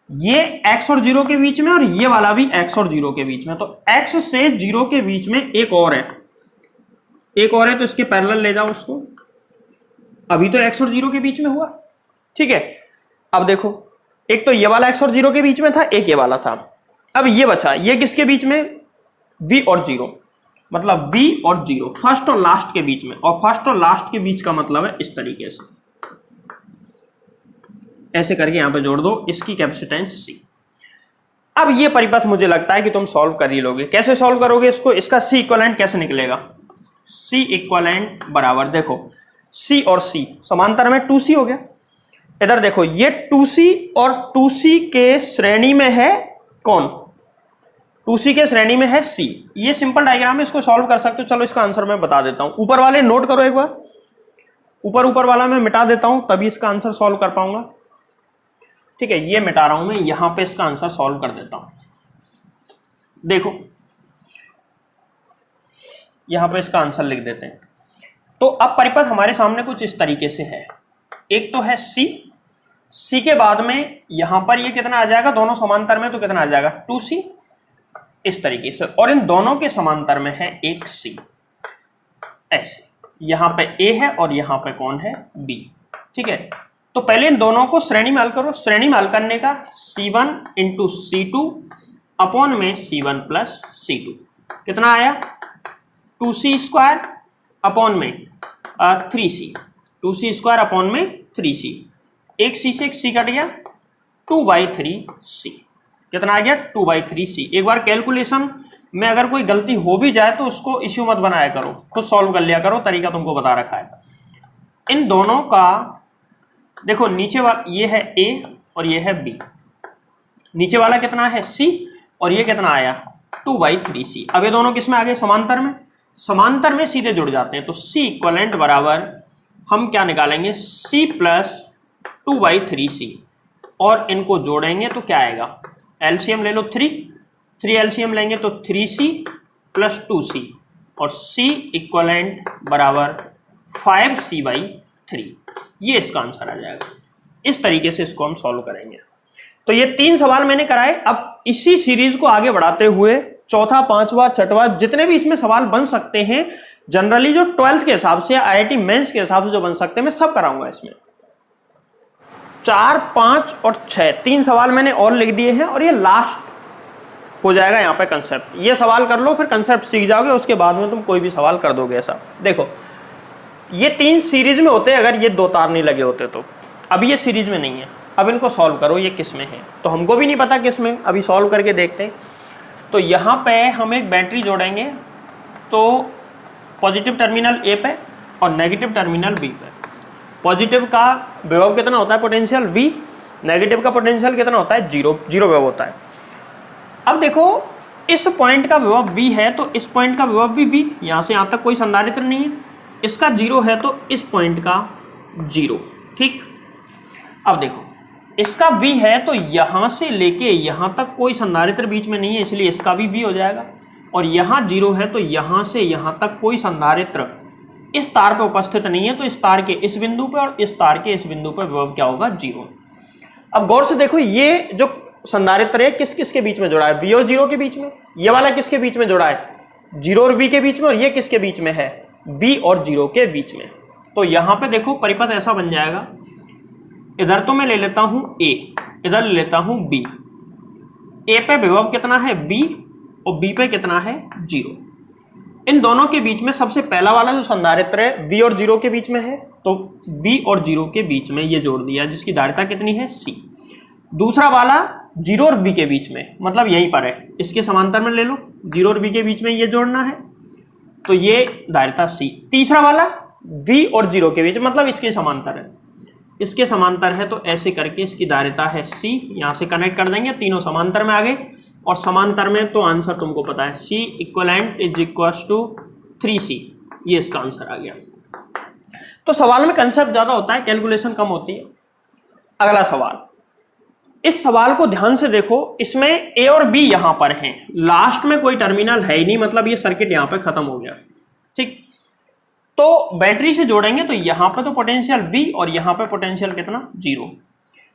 ये x और 0 के बीच में, और ये वाला भी x और 0 के बीच में। तो x से 0 के बीच में एक और है, एक और है, तो इसके पैरेलल ले जाओ उसको। अभी तो x और 0 के बीच में हुआ, ठीक है। अब देखो, एक तो ये वाला x और 0 के बीच में था, एक ये वाला था। अब ये बचा, ये किसके बीच में, v और 0, मतलब v और 0 फर्स्ट और लास्ट के बीच में, और फर्स्ट और लास्ट के बीच का मतलब है इस तरीके से, ऐसे करके यहां पे जोड़ दो, इसकी कैपेसिटेंस c। अब ये परिपथ मुझे लगता है कि तुम सॉल्व कर ही लोगे। कैसे सॉल्व करोगे इसको, इसका c इक्विवेलेंट कैसे निकलेगा, c इक्विवेलेंट बराबर, देखो c और c समांतर में 2c हो गया। इधर देखो, ये 2c और 2c के श्रेणी में है कौन, 2c के श्रेणी में है c। ये सिंपल डायग्राम है, इसको सॉल्व कर सकते हो। चलो इसका आंसर मैं बता देता हूं, ऊपर वाले नोट करो एक बार, ऊपर वाला मैं मिटा देता हूं, तभी इसका आंसर सॉल्व कर पाऊंगा, ठीक है। ये मिटा रहा हूं मैं, यहां पे इसका आंसर सॉल्व कर देता हूं। देखो यहां पे इसका आंसर लिख देते हैं। तो अब परिपथ हमारे सामने कुछ इस तरीके से है, एक तो है c के बाद में यहां पर ये कितना आ जाएगा, दोनों समांतर में, तो कितना आ जाएगा 2c, इस तरीके से, और इन दोनों के समांतर में है एक c, ऐसे। यहां पे a है और यहां पे कौन है, b, ठीक है। तो पहले इन दोनों को श्रेणी में हल करो। श्रेणी में हल करने का c1 इंटू c2 अपॉन में c1 प्लस c2 कितना आया, 2c स्क्वायर अपॉन में 3c, 2c स्क्वायर अपॉन में 3c, एक c से एक c कट गया, 2/3c कितना आ गया, 2/3c। एक बार कैलकुलेशन में अगर कोई गलती हो भी जाए तो उसको इश्यू मत बनाया करो, खुद सॉल्व कर लिया करो, तरीका तुमको बता रखा है। इन दोनों का देखो, नीचे वाला ये है a और ये है b, नीचे वाला कितना है c और ये कितना आया 2/3c। अब ये दोनों किस में आ गए, समांतर में, समांतर में सीधे जुड़ जाते हैं। तो c इक्विवेलेंट बराबर हम क्या निकालेंगे, c प्लस 2/3c, और इनको जोड़ेंगे तो क्या आएगा, एलसीएम ले लो 3 एलसीएम लेंगे तो 3c प्लस 2c और c इक्वलेंट बराबर 5c/3। ये इसका आंसर आ जाएगा। इस तरीके से इसको हम सॉल्व करेंगे। तो ये 3 सवाल मैंने कराए। अब इसी सीरीज को आगे बढ़ाते हुए चौथा, पांचवा, छठवा जितने भी इसमें सवाल बन सकते हैं, जनरली जो 12th के हिसाब से, आईआईटी मेंस के हिसाब से जो बन सकते हैं, मैं सब कराऊंगा इसमें। 4, 5 और 6 3 सवाल मैंने और लिख दिए हैं और ये लास्ट हो जाएगा यहाँ पे कंसेप्ट। ये सवाल कर लो, फिर कंसेप्ट सीख जाओगे, उसके बाद में तुम कोई भी सवाल कर दोगे। ऐसा देखो, ये 3 सीरीज में होते हैं अगर ये 2 तार नहीं लगे होते तो। अभी ये सीरीज में नहीं है। अब इनको सॉल्व करो, ये किस में है तो हमको भी नहीं पता किस में, अभी सॉल्व करके देखते हैं। तो यहाँ पे हम एक बैटरी जोड़ेंगे, तो पॉजिटिव टर्मिनल ए पे और नेगेटिव टर्मिनल बी पे। पॉजिटिव का विभव कितना होता है, पोटेंशियल V, नेगेटिव का पोटेंशियल कितना होता है, 0 विभव होता है। अब देखो, इस पॉइंट का विभव V है तो इस पॉइंट का विभव भी V, यहाँ से यहाँ तक कोई संधारित्र नहीं है। इसका 0 है तो इस पॉइंट का 0, ठीक। अब देखो, इसका V है तो यहाँ से लेके यहाँ तक कोई संधारित्र बीच में नहीं है, इसलिए इसका भी V हो जाएगा। और यहाँ 0 है तो यहाँ से यहाँ तक कोई संधारित्र इस तार पे उपस्थित नहीं है, तो इस तार के इस बिंदु पे और इस तार के इस बिंदु पे विभव क्या होगा, 0। अब गौर से देखो, ये जो संधारित्र है किस किस के बीच में जुड़ा है, V और 0 के बीच में। ये वाला किसके बीच में जुड़ा है, 0 और V के बीच में। और ये किसके बीच में है, V और 0 के बीच में। तो यहाँ पे देखो परिपथ ऐसा बन जाएगा, इधर तो मैं ले लेता हूं A, इधर ले लेता हूं B। A पे विभव कितना है, B, और B पे कितना है, 0। इन दोनों के बीच में सबसे पहला वाला जो संधारित्र है V और 0 के बीच में है, तो V और 0 के बीच में ये जोड़ दिया, जिसकी धारिता कितनी है, C। दूसरा वाला 0 और V के बीच में, मतलब यहीं पर है, इसके समांतर में ले लो, 0 और V के बीच में ये जोड़ना है, तो ये धारिता C। तीसरा वाला V और 0 के बीच, मतलब इसके समांतर है, इसके समांतर है, तो ऐसे करके इसकी धारिता है C। यहाँ से कनेक्ट कर देंगे, तीनों समांतर में आ गए। और समांतर में तो आंसर तुमको पता है, C equivalent is equals to 3C। ये इसका आंसर आ गया। तो सवाल में कंसेप्ट ज्यादा होता है, कैलकुलेशन कम होती है। अगला सवाल, इस सवाल को ध्यान से देखो, इसमें A और B यहां पर हैं, लास्ट में कोई टर्मिनल है ही नहीं, मतलब ये सर्किट यहां पे खत्म हो गया, ठीक। तो बैटरी से जोड़ेंगे तो यहां पे तो पोटेंशियल V और यहां पे पोटेंशियल कितना, 0।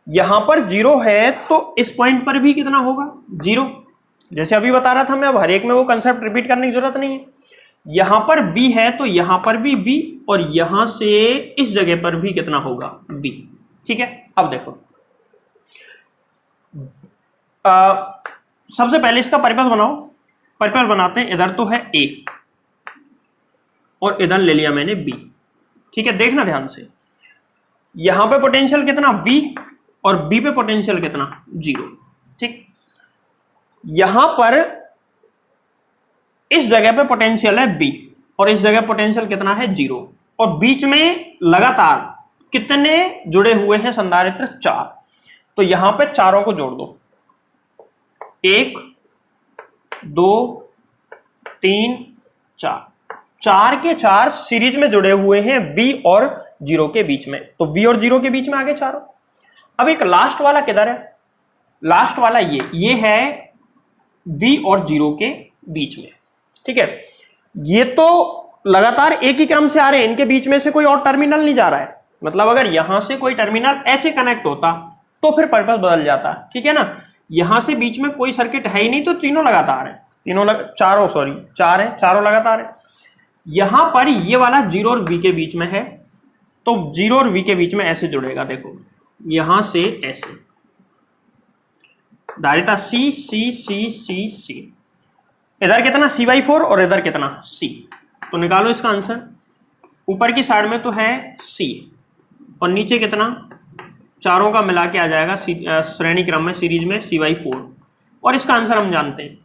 यहां पर 0 है तो इस पॉइंट पर भी कितना होगा, 0। जैसे अभी बता रहा था मैं, अब हर एक में वो कंसेप्ट रिपीट करने की जरूरत नहीं है। यहां पर B है तो यहां पर भी B, और यहां से इस जगह पर भी कितना होगा, B, ठीक है। अब देखो, सबसे पहले इसका परिपथ बनाओ। परिपथ बनाते हैं, इधर तो है A और इधर ले लिया मैंने B, ठीक है। देखना ध्यान से, यहां पे पोटेंशियल कितना, B, और B पे पोटेंशियल कितना, 0, ठीक। यहां पर इस जगह पे पोटेंशियल है B और इस जगह पोटेंशियल कितना है, 0, और बीच में लगातार कितने जुड़े हुए हैं संधारित्र, 4। तो यहां पे चारों को जोड़ दो, 1 2 3 4, 4 के 4 सीरीज में जुड़े हुए हैं V और 0 के बीच में, तो V और 0 के बीच में आगे चारों। अब एक लास्ट वाला किधर है, लास्ट वाला ये है V और 0 के बीच में, ठीक है। ये तो लगातार एक ही क्रम से आ रहे हैं, इनके बीच में से कोई और टर्मिनल नहीं जा रहा है, मतलब अगर यहां से कोई टर्मिनल ऐसे कनेक्ट होता तो फिर पर्पस बदल जाता, ठीक है ना। यहां से बीच में कोई सर्किट है ही नहीं, तो तीनों लगातार है, चार है, चारों लगातार है। यहां पर ये वाला 0 और V के बीच में है, तो 0 और V के बीच में ऐसे जुड़ेगा, देखो यहां से ऐसे, धारिता C C C C C, इधर कितना C/4 और इधर कितना C, तो निकालो इसका आंसर। ऊपर की साइड में तो है C और नीचे कितना, चारों का मिला के आ जाएगा श्रेणी क्रम में, सीरीज में C/4, और इसका आंसर हम जानते हैं,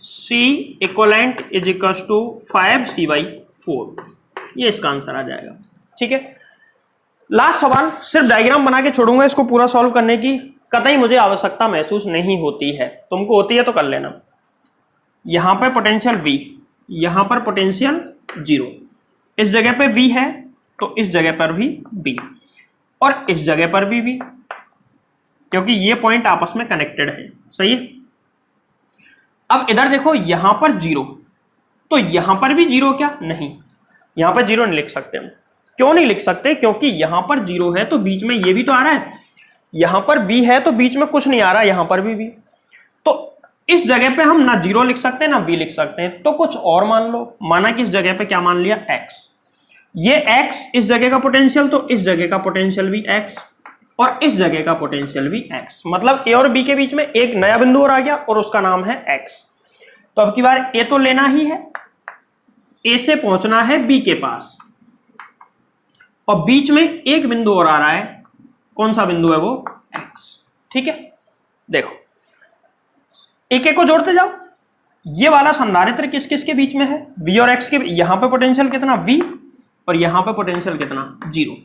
C equivalent is equals to 5C/4। ये इसका आंसर आ जाएगा, ठीक है। लास्ट सवाल, सिर्फ डायग्राम बना के छोड़ूंगा, इसको पूरा सॉल्व करने की कतई मुझे आवश्यकता महसूस नहीं होती है, तुमको होती है तो कर लेना। यहां पर पोटेंशियल V, यहां पर पोटेंशियल 0, इस जगह पे V है तो इस जगह पर भी V, और इस जगह पर भी V, क्योंकि ये पॉइंट आपस में कनेक्टेड है। सही है। अब इधर देखो यहां पर 0, तो यहां पर भी 0 क्या? नहीं, यहां पर 0 नहीं लिख सकते हम। क्यों नहीं लिख सकते? क्योंकि यहां पर 0 है तो बीच में ये भी तो आ रहा है, यहां पर b है तो बीच में कुछ नहीं आ रहा, यहां पर भी b। तो इस जगह पे हम ना 0 लिख सकते हैं ना b लिख सकते हैं, तो कुछ और मान लो। माना कि इस जगह पे क्या मान लिया? x। ये x इस जगह का पोटेंशियल, तो इस जगह का पोटेंशियल भी x और इस जगह का पोटेंशियल भी x। मतलब a और b के बीच में एक नया बिंदु और आ गया और उसका नाम है x। तो अब की बार a तो लेना ही है, a से पहुंचना है b के पास, और बीच में एक बिंदु और आ रहा है। कौन सा बिंदु है वो? x। ठीक है, देखो एक एक को जोड़ते जाओ। ये वाला संधारित्र किस किस के बीच में है? v और x के। यहां पे पोटेंशियल कितना? v, और यहां पे पोटेंशियल कितना? 0।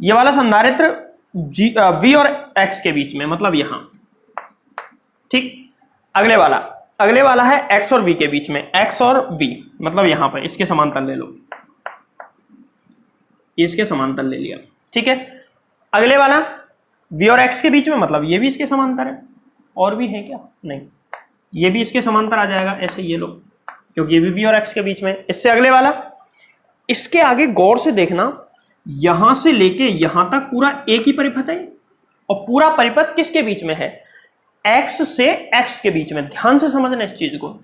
ये वाला संधारित्र v और x के बीच में, मतलब यहां। ठीक, अगले वाला है x और v के बीच में, x और v मतलब यहां पे, इसके समांतर ले लो, इसके समांतर ले लिया। ठीक है, अगले वाला v और x के बीच में, मतलब ये भी इसके समांतर है। और भी है क्या? नहीं, ये भी इसके समांतर आ जाएगा, ऐसे ये लो, क्योंकि ये भी v और x के बीच में। इससे अगले वाला, इसके आगे गौर से देखना, यहां से लेके यहां तक पूरा एक ही परिपथ है, और पूरा परिपथ किसके बीच में है? x से x के बीच में। ध्यान से समझना इस चीज को,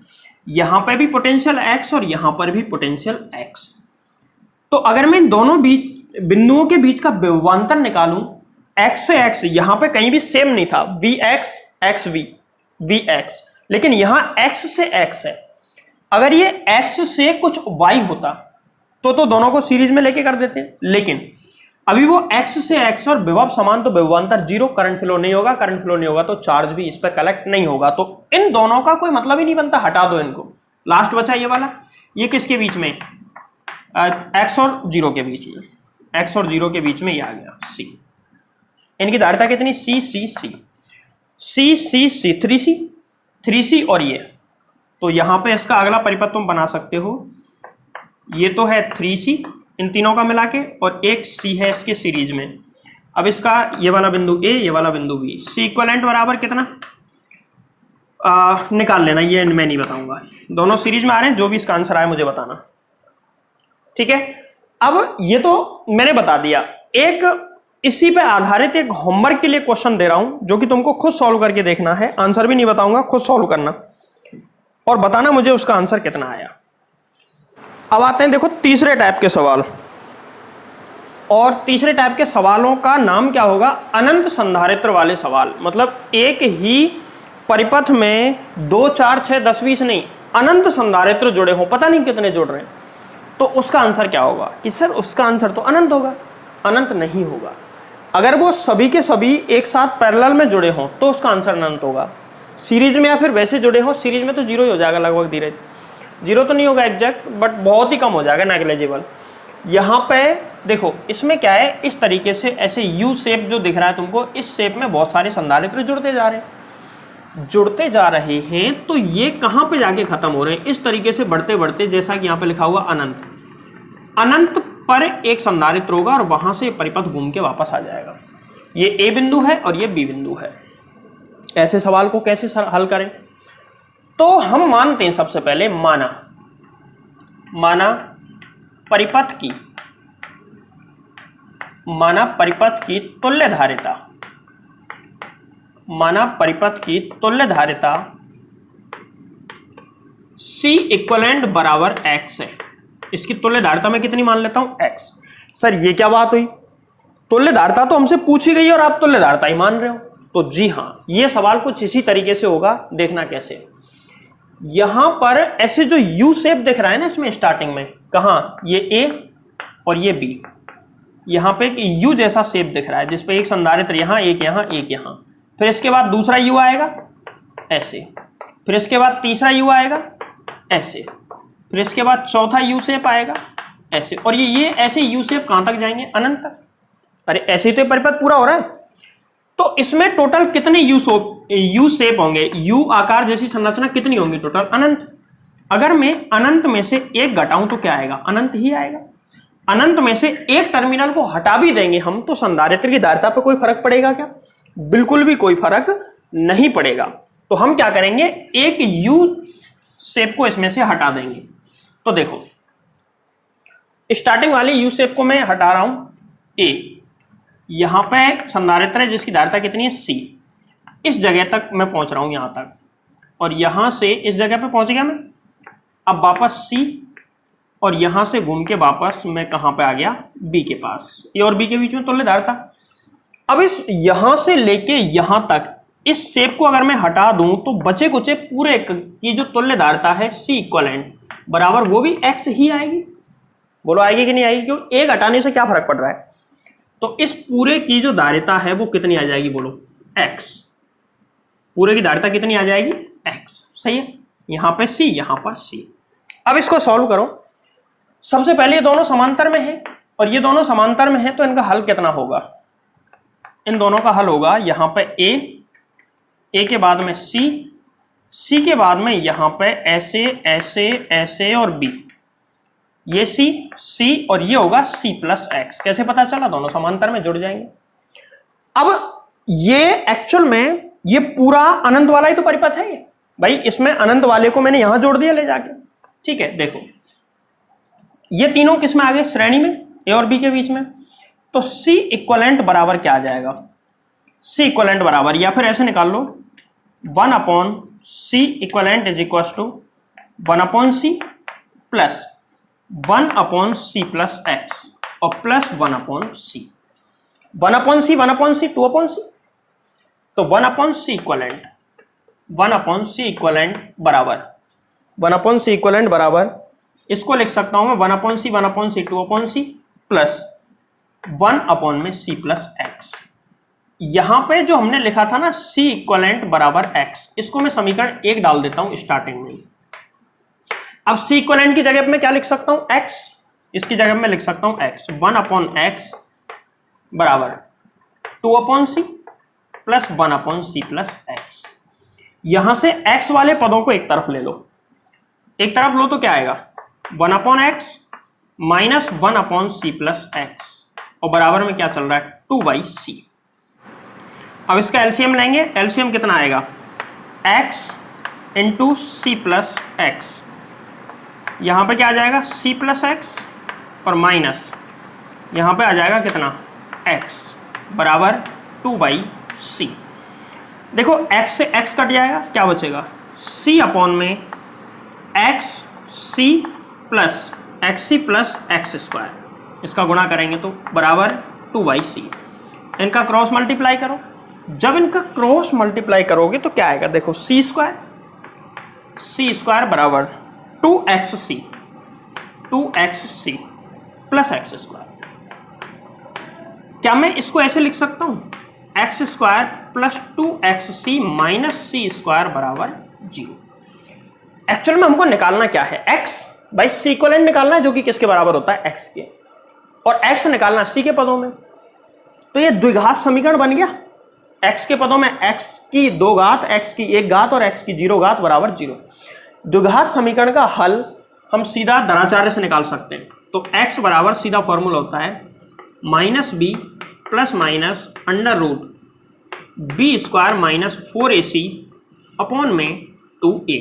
यहां पर भी पोटेंशियल x और यहां पर भी पोटेंशियल x। तो अगर मैं इन दोनों बिंदुओं के बीच का विभवांतर निकालूं, x से x, यहां पे कहीं भी सेम नहीं था, vx xv vx, लेकिन यहां x से x है। अगर ये x से कुछ y होता तो दोनों को सीरीज में लेके कर देते, लेकिन अभी वो x से x और विभव समान, तो विभवांतर 0, करंट फ्लो नहीं होगा, करंट फ्लो नहीं होगा तो चार्ज भी इस पर कलेक्ट नहीं होगा, तो इन दोनों का कोई मतलब ही नहीं बनता, हटा दो इनको। लास्ट बचा ये वाला, ये किसके बीच में? x और 0 के बीच में, x और 0 के बीच में ये आ गया c। इनकी धारिता कितनी? c c c c c c 3c 3c और ये, तो यहां पे इसका अगला परिपथ तुम बना सकते हो। ये तो है 3c इन तीनों का मिला के, और एक c है इसके सीरीज में। अब इसका ये वाला बिंदु a, ये वाला बिंदु b, c इक्वलेंट बराबर कितना निकाल लेना, ये मैं नहीं बताऊंगा, दोनों सीरीज में आ रहे हैं। जो भी इसका आंसर आए मुझे बताना। ठीक है, अब ये तो मैंने बता दिया। एक इसी पे आधारित एक होमवर्क के लिए क्वेश्चन दे रहा हूं, जो कि तुमको खुद सॉल्व करके देखना है। आंसर भी नहीं बताऊंगा, खुद सॉल्व करना और बताना मुझे उसका आंसर कितना आया। अब आते हैं देखो तीसरे टाइप के सवाल, और तीसरे टाइप के सवालों का नाम क्या होगा? अनंत संधारित्र वाले सवाल। मतलब एक ही परिपथ में 2 4 6 10 20 नहीं, अनंत संधारित्र जुड़े हो, पता नहीं कितने जुड़ रहे हैं, तो उसका आंसर क्या होगा? कि सर उसका आंसर तो अनंत होगा। अनंत नहीं होगा। अगर वो सभी के सभी एक साथ पैरेलल में जुड़े हों तो उसका आंसर अनंत होगा। सीरीज में या फिर वैसे जुड़े हों, सीरीज में तो 0 ही हो जाएगा लगभग, धीरे 0 तो नहीं होगा एग्जैक्ट, बट बहुत ही कम हो जाएगा, नेग्लिजिबल। यहाँ पे देखो इसमें क्या है, इस तरीके से ऐसे यू शेप जो दिख रहा है तुमको, इस शेप में बहुत सारे संधारित्र जुड़ते जा रहे हैं, तो ये कहाँ पे जाके खत्म हो रहे हैं? इस तरीके से बढ़ते बढ़ते, जैसा कि यहाँ पे लिखा हुआ अनंत, अनंत पर एक संधारित्र होगा और वहां से परिपथ घूम के वापस आ जाएगा। ये ए बिंदु है और ये बी बिंदु है। ऐसे सवाल को कैसे हल करें? तो हम मानते हैं, सबसे पहले माना परिपथ की तुल्य धारिता C इक्वलेंट बराबर x है। इसकी तुल्य धारिता मैं कितनी मान लेता हूं? x। सर ये क्या बात हुई? तुल्य धारिता तो हमसे पूछी गई और आप तुल्य धारिता ही मान रहे हो। तो जी हां, ये सवाल कुछ इसी तरीके से होगा। देखना कैसे, यहां पर ऐसे जो यू शेप दिख रहा है ना इसमें स्टार्टिंग में, कहां? ये ए और ये बी, यहां पे एक यू जैसा शेप दिख रहा है जिसपे एक संधारित्र यहां, एक यहां, एक यहां, फिर इसके बाद दूसरा यू आएगा ऐसे, फिर इसके बाद तीसरा यू आएगा ऐसे, फिर इसके बाद चौथा यू शेप आएगा ऐसे, और ये ऐसे यू शेप कहां तक जाएंगे? अनंत तक। अरे ऐसे ही तो परिपथ पूरा हो रहा है। तो इसमें टोटल कितने यू शेप होंगे? यू आकार जैसी संरचना कितनी होंगी टोटल? अनंत। अगर मैं अनंत में से एक घटाऊं तो क्या आएगा? अनंत ही आएगा। अनंत में से एक टर्मिनल को हटा भी देंगे हम तो संधारित्र की धारिता पर कोई फर्क पड़ेगा क्या? बिल्कुल भी कोई फर्क नहीं पड़ेगा। तो हम क्या करेंगे, एक यू शेप को इसमें से हटा देंगे। तो देखो स्टार्टिंग वाली यू शेप को मैं हटा रहा हूं ए, यहां पे संधारित्र है जिसकी धारिता कितनी है सी, इस जगह तक मैं पहुंच रहा हूं यहां तक, और यहां से इस जगह पे पहुंच गया मैं। अब वापस सी, और यहां से घूम के वापस मैं कहां पे आ गया, बी के पास। ए और बी के बीच में तुल्य धारिता। अब इस यहां से लेके यहां तक इस शेप को अगर मैं हटा दूं तो बचे कुचे पूरे की जो तुल्य धारिता है सी इक्वलेंट बराबर वो भी एक्स ही आएगी। बोलो आएगी कि नहीं आएगी? क्यों, एक हटाने से क्या फर्क पड़ रहा है? तो इस पूरे की जो धारिता है वो कितनी आ जाएगी, बोलो एक्स। पूरे की धारिता कितनी आ जाएगी, एक्स। सही है, यहां पे सी, यहां पर सी। अब इसको सॉल्व करो। सबसे पहले ये दोनों समांतर में है और ये दोनों समांतर में है, तो इनका हल कितना होगा? इन दोनों का हल होगा यहां पे ए के बाद में सी के बाद में यहां पे ऐसे ऐसे ऐसे और बी, ये सी और ये होगा सी प्लस एक्स। कैसे पता चला? दोनों समांतर में जुड़ जाएंगे। अब ये एक्चुअल में ये पूरा अनंत वाला ही तो परिपथ है ये भाई, इसमें अनंत वाले को मैंने यहां जोड़ दिया ले जाके। ठीक है, देखो ये तीनों किस में आ गए, श्रेणी में, ए और बी के बीच में। तो सी इक्वलेंट बराबर क्या आ जाएगा, सी इक्वलेंट बराबर, या फिर ऐसे निकाल लो 1 upon C equivalent is equal to 1 upon C plus 1 upon C plus X और plus 1 upon C. 1 upon C 2 upon C, तो 1 upon C equivalent 1 upon C equivalent बराबर 1 अपॉन सी इक्वलेंट बराबर, इसको लिख सकता हूं मैं 1 upon C 2 upon C plus 1 upon में सी प्लस एक्स। यहां पे जो हमने लिखा था ना सी इक्वलेंट बराबर एक्स, इसको मैं समीकरण 1 डाल देता हूं स्टार्टिंग में। अब सी इक्वलेंट की जगह पे मैं क्या लिख सकता हूं, एक्स। इसकी जगह में लिख सकता हूं एक्स, 1 अपॉन एक्स बराबर 2 upon C plus 1 upon C plus X. यहां से एक्स वाले पदों को एक तरफ ले लो, एक तरफ लो तो क्या आएगा 1 upon X minus 1 upon C plus X, और बराबर में क्या चल रहा है 2 बाई सी। अब इसका एलसीएम लेंगे, एलसीएम कितना आएगा X into C plus X, यहां पे क्या आ जाएगा सी प्लस एक्स और माइनस यहां पे आ जाएगा कितना एक्स बराबर 2 बाई सी। देखो एक्स से एक्स कट जाएगा, क्या बचेगा सी अपॉन में X C plus X square, इसका गुणा करेंगे तो बराबर 2 बाई सी। इनका क्रॉस मल्टीप्लाई करो, जब इनका क्रॉस मल्टीप्लाई करोगे तो क्या आएगा, देखो सी स्क्वायर बराबर 2xc प्लस एक्स स्क्वायर। क्या मैं इसको ऐसे लिख सकता हूं x square plus 2xc minus c square बराबर 0। एक्चुअल में हमको निकालना क्या है, एक्स भाई सी इक्विवेलेंट निकालना है जो कि किसके बराबर होता है एक्स के, और एक्स निकालना सी के पदों में। तो ये द्विघात समीकरण बन गया, एक्स के पदों में एक्स की 2 घात, एक्स की 1 घात और एक्स की 0 घात बराबर 0। द्विघात समीकरण का हल हम सीधा धनाचार्य से निकाल सकते हैं। तो एक्स बराबर सीधा फॉर्मूला होता है minus B plus minus under root B square minus 4ac upon में 2a।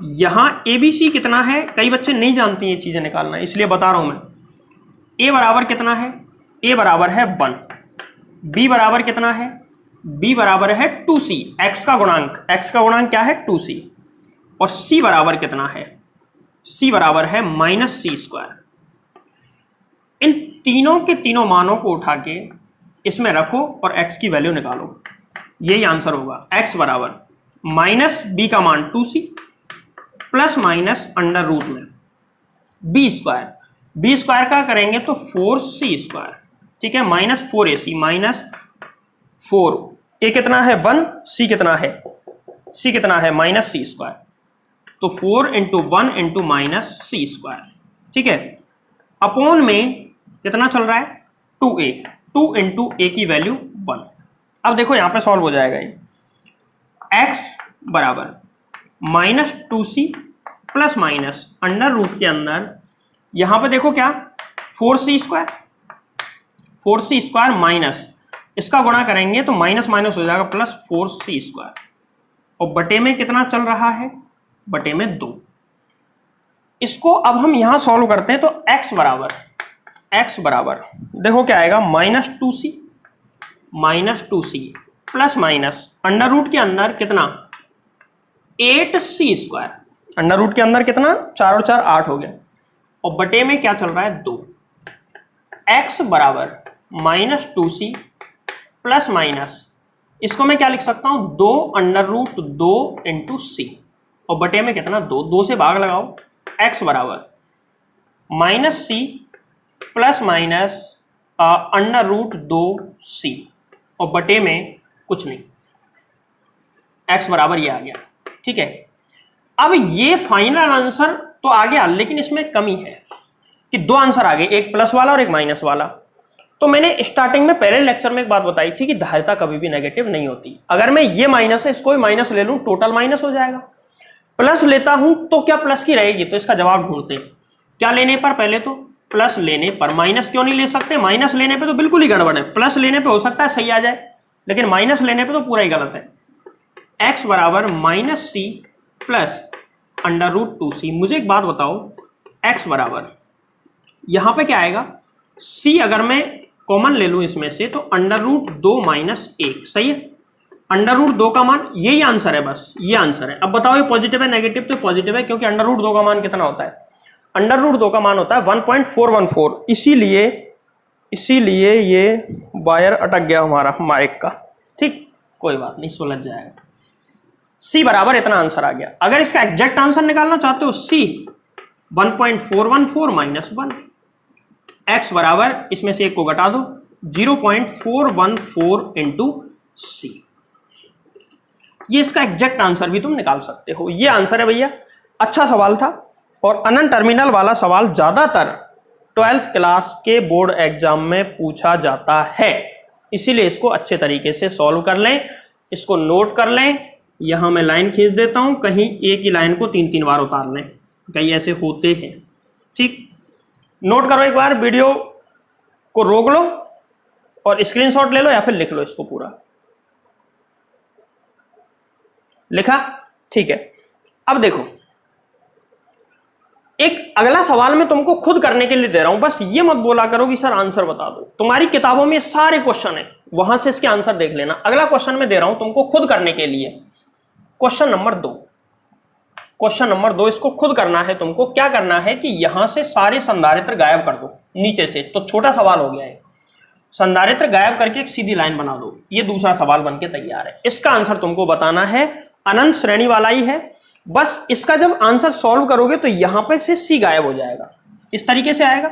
यहां एबीसी कितना है, कई बच्चे नहीं जानते ये चीजें निकालना, इसलिए बता रहा हूं मैं। ए बराबर कितना है, ए बराबर है 1, बी बराबर कितना है, बी बराबर है 2c, एक्स का गुणांक क्या है 2c, और c बराबर कितना है, c बराबर है माइनस सी स्क्वायर। इन तीनों के तीनों मानों को उठा के इसमें रखो और x की वैल्यू निकालो, यही आंसर होगा। x बराबर माइनस बी का मान 2c plus minus under root में बी स्क्वायर का करेंगे तो 4c स्क्वायर, ठीक है, माइनस 4ac माइनस 4, ए कितना है 1, सी कितना है माइनस सी स्क्वायर, तो 4 into 1 into minus c square, ठीक है, अपॉन में कितना चल रहा है 2a, 2 इंटू ए की वैल्यू 1। अब देखो यहां पे सॉल्व हो जाएगा ये, x बराबर minus 2c plus minus under root के अंदर यहां पे देखो क्या 4c स्क्वायर माइनस इसका गुणा करेंगे तो माइनस माइनस हो जाएगा प्लस 4c², और बटे में कितना चल रहा है, बटे में 2। इसको अब हम यहां सॉल्व करते हैं तो x बराबर देखो क्या आएगा, -2c plus minus under root के अंदर कितना 8c², अंडर रूट के अंदर कितना 4 और 4 8 हो गया, और बटे में क्या चल रहा है 2। x बराबर -2c प्लस माइनस, इसको मैं क्या लिख सकता हूं 2 अंडर रूट 2 इंटू सी, और बटे में कितना 2 से भाग लगाओ, x बराबर -c plus minus under root 2c, और बटे में कुछ नहीं, x बराबर ये आ गया। ठीक है, अब ये फाइनल आंसर तो आ गया, लेकिन इसमें कमी है कि 2 आंसर आ गए, एक प्लस वाला और एक माइनस वाला। तो मैंने स्टार्टिंग में पहले लेक्चर में एक बात बताई थी कि धारिता कभी भी नेगेटिव नहीं होती। अगर मैं ये माइनस है इसको भी माइनस ले लूं, टोटल माइनस हो जाएगा। प्लस लेता हूं तो क्या प्लस की रहेगी, तो इसका जवाब ढूंढते हैं। क्या लेने पर, पहले तो प्लस लेने पर, माइनस क्यों नहीं ले सकते, माइनस लेने पे तो बिल्कुल ही गड़बड़ है, प्लस लेने पे हो सकता है सही आ जाए, लेकिन माइनस लेने पे तो पूरा ही गलत है। x बराबर -c plus under root 2c। मुझे एक बात बताओ, x बराबर यहां पे क्या आएगा, c अगर मैं कॉमन ले लूं इसमें से तो अंडर रूट 2 माइनस 1, सही है। अंडर रूट 2 का मान यही आंसर है, बस ये आंसर है। अब बताओ ये पॉजिटिव है नेगेटिव, तो पॉजिटिव है, क्योंकि अंडर रूट 2 का मान कितना होता है, अंडर रूट 2 का मान होता है 1.414, इसीलिए ये वायर अटक गया हमारा माइक का। ठीक, कोई बात नहीं, सुलझ जाएगा। c बराबर इतना आंसर आ गया। अगर इसका एग्जैक्ट आंसर निकालना चाहते हो, c 1.414 माइनस 1, x बराबर इसमें से एक को घटा दो 0.414 इंटू सी। ये इसका एग्जैक्ट आंसर भी तुम निकाल सकते हो। ये आंसर है भैया। अच्छा सवाल था, और अनंत टर्मिनल वाला सवाल ज्यादातर 12th क्लास के बोर्ड एग्जाम में पूछा जाता है, इसीलिए इसको अच्छे तरीके से सॉल्व कर लें, इसको नोट कर लें। यहां मैं लाइन खींच देता हूं, कहीं एक ही लाइन को 3-3 बार उतार लें, कहीं ऐसे होते हैं। ठीक, नोट करो, एक बार वीडियो को रोक लो और स्क्रीनशॉट ले लो या फिर लिख लो इसको पूरा। लिखा? ठीक है। अब देखो, एक अगला सवाल मैं तुमको खुद करने के लिए दे रहा हूं, बस ये मत बोला करो कि सर आंसर बता दो। तुम्हारी किताबों में सारे क्वेश्चन है, वहां से इसके आंसर देख लेना। अगला क्वेश्चन मैं दे रहा हूं तुमको खुद करने के लिए, क्वेश्चन नंबर 2। क्वेश्चन नंबर 2 इसको खुद करना है तुमको। क्या करना है कि यहां से सारे संधारित्र गायब कर दो नीचे से, तो छोटा सवाल हो गया है। संधारित्र गायब करके एक सीधी लाइन बना दो, ये दूसरा सवाल बनके तैयार है। इसका आंसर तुमको बताना है, अनंत श्रेणी वाला ही है। बस इसका जब आंसर सॉल्व करोगे तो यहां पर से सी गायब हो जाएगा, इस तरीके से आएगा,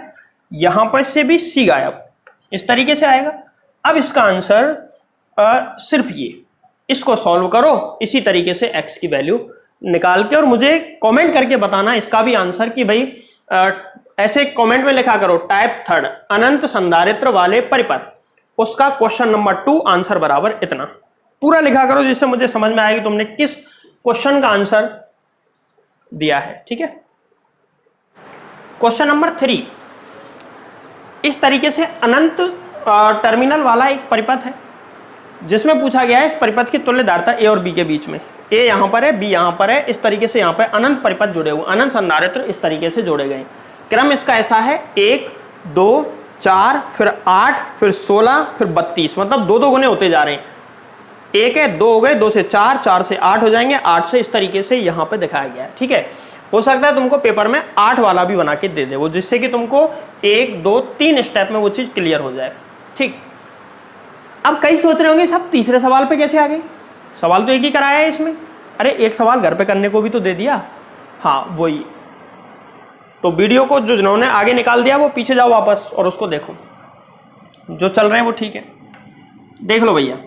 यहां पर से भी सी गायब, इस तरीके से आएगा। अब इसका आंसर सिर्फ ये, इसको सॉल्व करो इसी तरीके से x की वैल्यू निकाल के, और मुझे कमेंट करके बताना इसका भी आंसर कि भाई ऐसे कमेंट में लिखा करो टाइप 3 अनंत संधारित्र वाले परिपथ, उसका क्वेश्चन नंबर 2 आंसर बराबर इतना। पूरा लिखा करो जिससे मुझे समझ में आएगी तुमने किस क्वेश्चन का आंसर दिया है। ठीक है, क्वेश्चन नंबर 3 इस तरीके से अनंत टर्मिनल वाला एक परिपथ है, जिसमें पूछा गया है इस परिपथ की तुल्य धारिता ए और बी के बीच में। ए यहां पर है, बी यहां पर है, इस तरीके से यहां पर अनंत परिपथ जुड़े हुए, अनंत संधारित्र इस तरीके से जोड़े गए। क्रम इसका ऐसा है 1 2 4 फिर 8 फिर 16 फिर 32, मतलब 2-2 गुने होते जा रहे हैं। 1 है, 2 हो गए, 2 से 4, 4 से 8 हो जाएंगे, 8 से इस तरीके से यहां पे दिखाया गया है। ठीक है, हो सकता है तुमको पेपर में 8 वाला भी बना के दे दे वो, जिससे कि तुमको 1 2 3 स्टेप में वो चीज क्लियर हो जाए। ठीक, अब कई सोच रहे होंगे साहब तीसरे सवाल पे कैसे आ गए, सवाल तो एक ही कराया है इसमें। अरे एक सवाल घर पे करने को भी तो दे दिया। हाँ वही, तो वीडियो को जो जिन्होंने आगे निकाल दिया वो पीछे जाओ वापस और उसको देखो, जो चल रहे हैं वो ठीक है। देख लो भैया,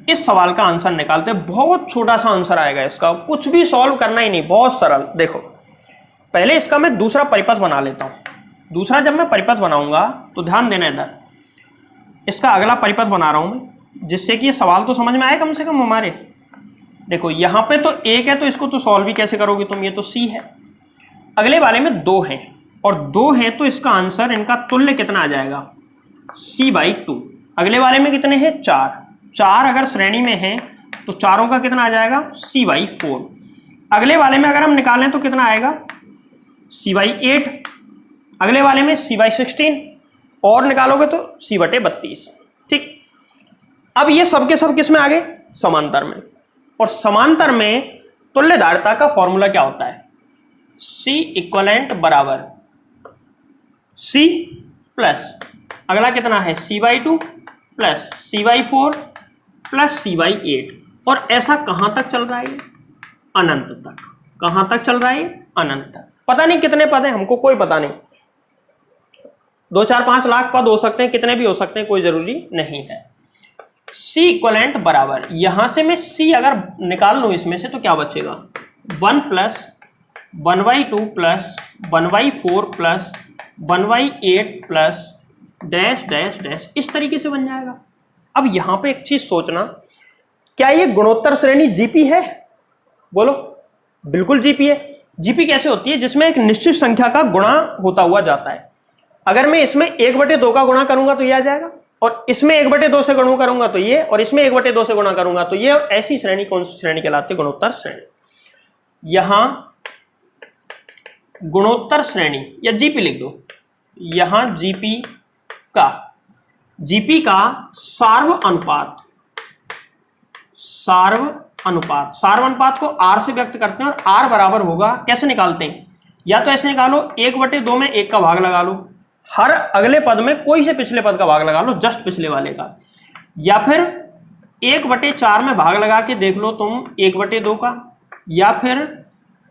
इस सवाल का आंसर निकालते, बहुत छोटा सा आंसर आएगा इसका, कुछ भी सॉल्व करना ही नहीं, बहुत सरल। देखो पहले इसका मैं दूसरा परिपथ बना लेता हूं। दूसरा जब मैं परिपथ बनाऊंगा तो ध्यान देना, इधर इसका अगला परिपथ बना रहा हूं मैं, जिससे कि ये सवाल तो समझ में आए कम से कम हमारे। देखो यहां पे तो 1 है, तो इसको तो सॉल्व भी कैसे करोगे तुम, ये तो सी है। अगले वाले में 2 है, और 2 है तो इसका आंसर इनका तुल्य कितना आ जाएगा, c/2। अगले वाले में कितने हैं 4, 4 अगर श्रेणी में हैं तो चारों का कितना आ जाएगा C/4। अगले वाले में अगर हम निकालें तो कितना आएगा C/8, अगले वाले में C/16 और निकालोगे तो C/32। ठीक, अब ये सब के सब किस में आ गए समांतर में, और समांतर में तुल्यधारिता का फॉर्मूला क्या होता है C इक्वलेंट बराबर C प्लस अगला कितना है C/2 plus C/4 plus C/8, और ऐसा कहां तक चल रहा है अनंत तक। कहां तक चल रहा है अनंत तक। पता नहीं कितने पद हैं, हमको कोई पता नहीं, 2, 4, 5 लाख पद हो सकते हैं, कितने भी हो सकते हैं, कोई जरूरी नहीं है। C इक्वलेंट बराबर यहां से मैं C अगर निकाल लूं इसमें से तो क्या बचेगा 1 plus 1/2 plus 1/4 plus 1/8 plus dash dash dash, इस तरीके से बन जाएगा। अब यहां पे एक चीज सोचना, क्या ये गुणोत्तर श्रेणी जीपी है? बोलो, बिल्कुल जीपी है। जीपी कैसे होती है? जिसमें एक निश्चित संख्या का गुणा होता हुआ जाता है। अगर मैं इसमें 1/2 का गुणा करूंगा तो ये आ जाएगा, और इसमें 1/2 से गुणा करूंगा तो ये, और इसमें 1/2 से गुणा करूंगा तो ये, और ऐसी श्रेणी कौन सी श्रेणी कहलाती है? गुणोत्तर श्रेणी। यहां गुणोत्तर श्रेणी या जीपी लिख दो, यहां जीपी का सार्व अनुपात, सार्व अनुपात को R से व्यक्त करते हैं, और R बराबर होगा, कैसे निकालते हैं? या तो ऐसे निकालो 1/2 में 1 का भाग लगा लो, हर अगले पद में कोई से पिछले पद का भाग लगा लो, जस्ट पिछले वाले का, या फिर 1/4 में भाग लगा के देख लो तुम 1/2 का, या फिर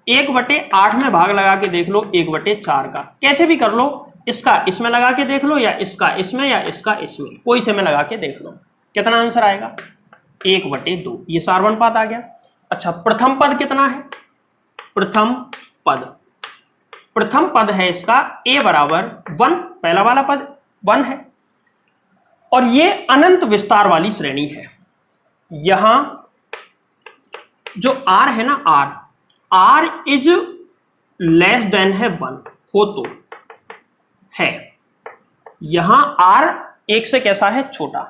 1/8 में भाग लगा के देख लो 1/4 का। कैसे भी कर लो, इसका इसमें लगा के देख लो, या इसका इसमें, या इसका इसमें, कोई से में लगा के देख लो, कितना आंसर आएगा 1/2। ये सार्वनुपात आ गया। अच्छा, प्रथम पद कितना है? प्रथम पद है इसका a बराबर 1, पहला वाला पद 1 है, और ये अनंत विस्तार वाली श्रेणी है। यहां जो R है ना, R इज लेस देन है 1 हो तो है, यहां R 1 से कैसा है? छोटा।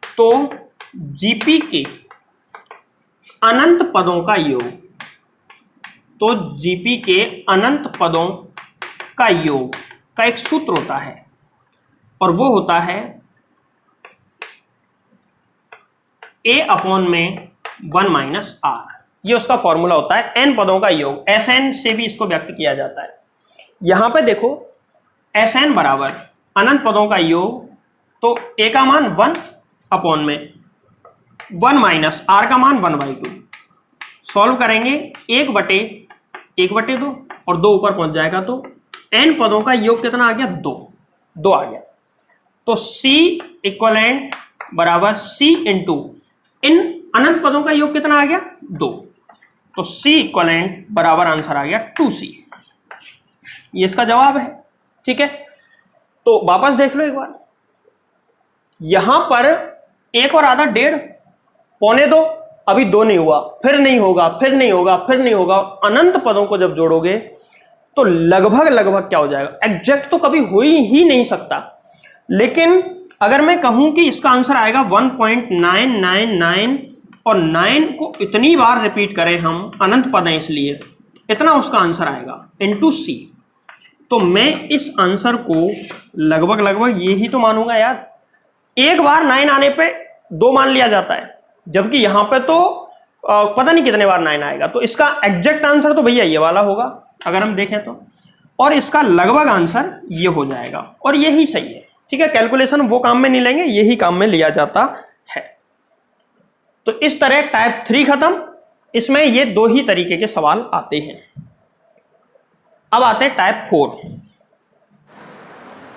तो जीपी के अनंत पदों का योग, तो जीपी के अनंत पदों का योग का एक सूत्र होता है, और वो होता है A/1 - R। ये उसका फॉर्मूला होता है, n पदों का योग, Sn से भी इसको व्यक्त किया जाता है। यहां पे देखो Sn बराबर अनंत पदों का योग, तो A का मान 1/1 R का मान 1/2। सॉल्व करेंगे 1/1/2 और 2 ऊपर पहुंच जाएगा, तो n पदों का योग कितना आ गया? 2 आ गया। तो C इक्वलेंट बराबर C इंटू इन अनंत पदों का योग कितना आ गया? 2। तो C इक्वलेंट बराबर आंसर आ गया 2C। ये इसका जवाब है। ठीक है, तो वापस देख लो एक बार, यहां पर 1 और आधा 1.5 पौने 2, अभी 2 नहीं हुआ, फिर नहीं होगा, फिर नहीं होगा, फिर नहीं होगा। अनंत पदों को जब जोड़ोगे तो लगभग क्या हो जाएगा? एग्जैक्ट तो कभी हो ही नहीं सकता, लेकिन अगर मैं कहूं कि इसका आंसर आएगा 1.999, और 9 को इतनी बार रिपीट करें हम, अनंत पद है इसलिए इतना उसका आंसर आएगा इंटू C। तो मैं इस आंसर को लगभग यही तो मानूंगा यार। एक बार 9 आने पे 2 मान लिया जाता है, जबकि यहां पे तो पता नहीं कितने बार 9 आएगा। तो इसका एग्जैक्ट आंसर तो भैया ये वाला होगा अगर हम देखें तो, और इसका लगभग आंसर ये हो जाएगा, और यही सही है। ठीक है, कैलकुलेशन वो काम में नहीं लेंगे, यही काम में लिया जाता है। तो इस तरह टाइप 3 खत्म। इसमें ये 2 ही तरीके के सवाल आते हैं। अब आते हैं टाइप 4।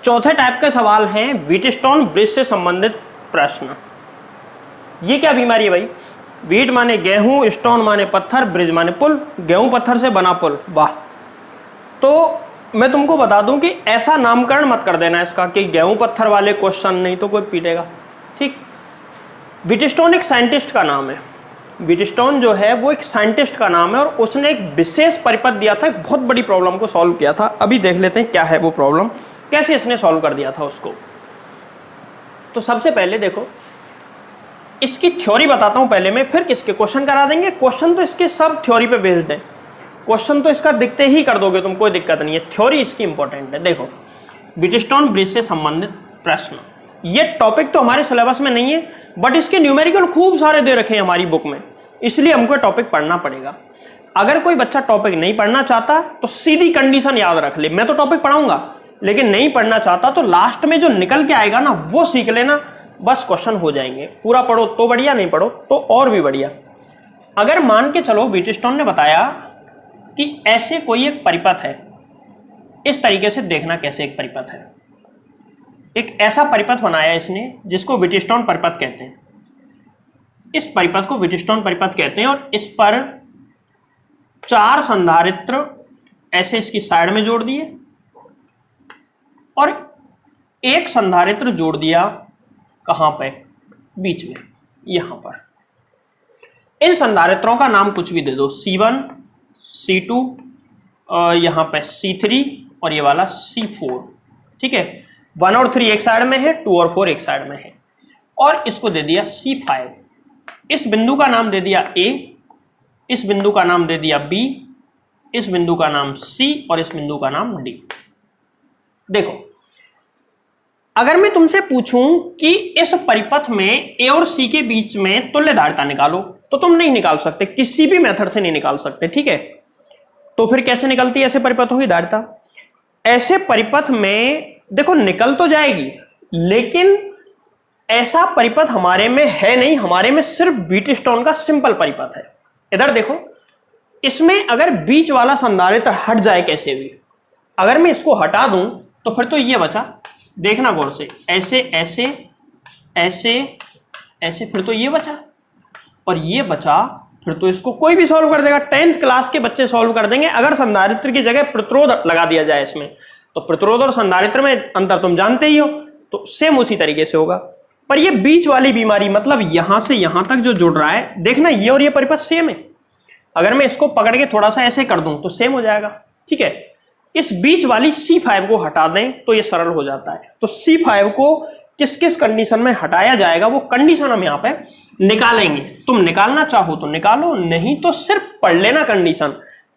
चौथे टाइप के सवाल हैं व्हीटस्टोन ब्रिज से संबंधित प्रश्न। ये क्या बीमारी है भाई? व्हीट माने गेहूं, स्टोन माने पत्थर, ब्रिज माने पुल, गेहूं पत्थर से बना पुल। वाह! तो मैं तुमको बता दूं कि ऐसा नामकरण मत कर देना इसका कि गेहूं पत्थर वाले क्वेश्चन, नहीं तो कोई पीटेगा। ठीक, व्हीटस्टोन एक साइंटिस्ट का नाम है। व्हीटस्टोन जो है वो एक साइंटिस्ट का नाम है, और उसने एक विशेष परिपथ दिया था, एक बहुत बड़ी प्रॉब्लम को सॉल्व किया था। अभी देख लेते हैं क्या है वो प्रॉब्लम, कैसे इसने सॉल्व कर दिया था उसको। तो सबसे पहले देखो इसकी थ्योरी बताता हूं पहले मैं, फिर किसके क्वेश्चन करा देंगे। क्वेश्चन तो इसके सब थ्योरी पे बेस्ड है, क्वेश्चन तो इसका दिखते ही कर दोगे तुम, कोई दिक्कत नहीं है, थ्योरी इसकी इंपॉर्टेंट है। देखो व्हीटस्टोन ब्रिज से संबंधित प्रश्न, ये टॉपिक तो हमारे सिलेबस में नहीं है, बट इसके न्यूमेरिकल खूब सारे दे रखे हैं हमारी बुक में, इसलिए हमको टॉपिक पढ़ना पड़ेगा। अगर कोई बच्चा टॉपिक नहीं पढ़ना चाहता तो सीधी कंडीशन याद रख ले, मैं तो टॉपिक पढ़ाऊंगा, लेकिन नहीं पढ़ना चाहता तो लास्ट में जो निकल के आएगा ना वो सीख लेना, बस क्वेश्चन हो जाएंगे। पूरा पढ़ो तो बढ़िया, नहीं पढ़ो तो और भी बढ़िया। अगर मान के चलो व्हीटस्टोन ने बताया कि ऐसे कोई एक परिपथ है, इस तरीके से देखना कैसे एक परिपथ है, एक ऐसा परिपथ बनाया इसने जिसको व्हीटस्टोन परिपथ कहते हैं। इस परिपथ को व्हीटस्टोन परिपथ कहते हैं और इस पर 4 संधारित्र ऐसे इसकी साइड में जोड़ दिए और एक संधारित्र जोड़ दिया कहां पे, बीच में, यहां पर। इन संधारित्रों का नाम कुछ भी दे दो, C1, C2, यहां पे C3 और ये वाला C4, ठीक है। 1 और 3 एक साइड में है, 2 और 4 एक साइड में है, और इसको दे दिया C5। इस बिंदु का नाम दे दिया A, इस बिंदु का नाम दे दिया B, इस बिंदु का नाम C और इस बिंदु का नाम D। देखो अगर मैं तुमसे पूछूं कि इस परिपथ में A और C के बीच में तुल्य धारिता निकालो, तो तुम नहीं निकाल सकते, किसी भी मेथड से नहीं निकाल सकते, ठीक है। तो फिर कैसे निकलती है ऐसे परिपथों की धारिता? ऐसे परिपथ में देखो निकल तो जाएगी, लेकिन ऐसा परिपथ हमारे में है नहीं, हमारे में सिर्फ व्हीटस्टोन का सिंपल परिपथ है। इधर देखो, इसमें अगर बीच वाला संधारित्र हट जाए कैसे भी, अगर मैं इसको हटा दूं तो फिर तो ये बचा, देखना गौर से, ऐसे ऐसे ऐसे ऐसे, फिर तो ये बचा और ये बचा, फिर तो इसको कोई भी सॉल्व कर देगा, 10th क्लास के बच्चे सॉल्व कर देंगे। अगर संधारित्र की जगह प्रतिरोध लगा दिया जाए इसमें, तो प्रतिरोध और संधारित्र में अंतर तुम जानते ही हो, तो सेम उसी तरीके से होगा। पर ये बीच वाली बीमारी, मतलब यहां से यहां तक जो जुड़ रहा है, देखना ये और ये परिपथ सेम है। अगर मैं इसको पकड़ के थोड़ा सा ऐसे कर दूं तो सेम हो जाएगा, ठीक है। इस बीच वाली C5 को हटा दें तो ये सरल हो जाता है। तो C5 को किस किस कंडीशन में हटाया जाएगा वो कंडीशन हम यहाँ पे निकालेंगे। तुम निकालना चाहो तो निकालो, नहीं तो सिर्फ पढ़ लेना कंडीशन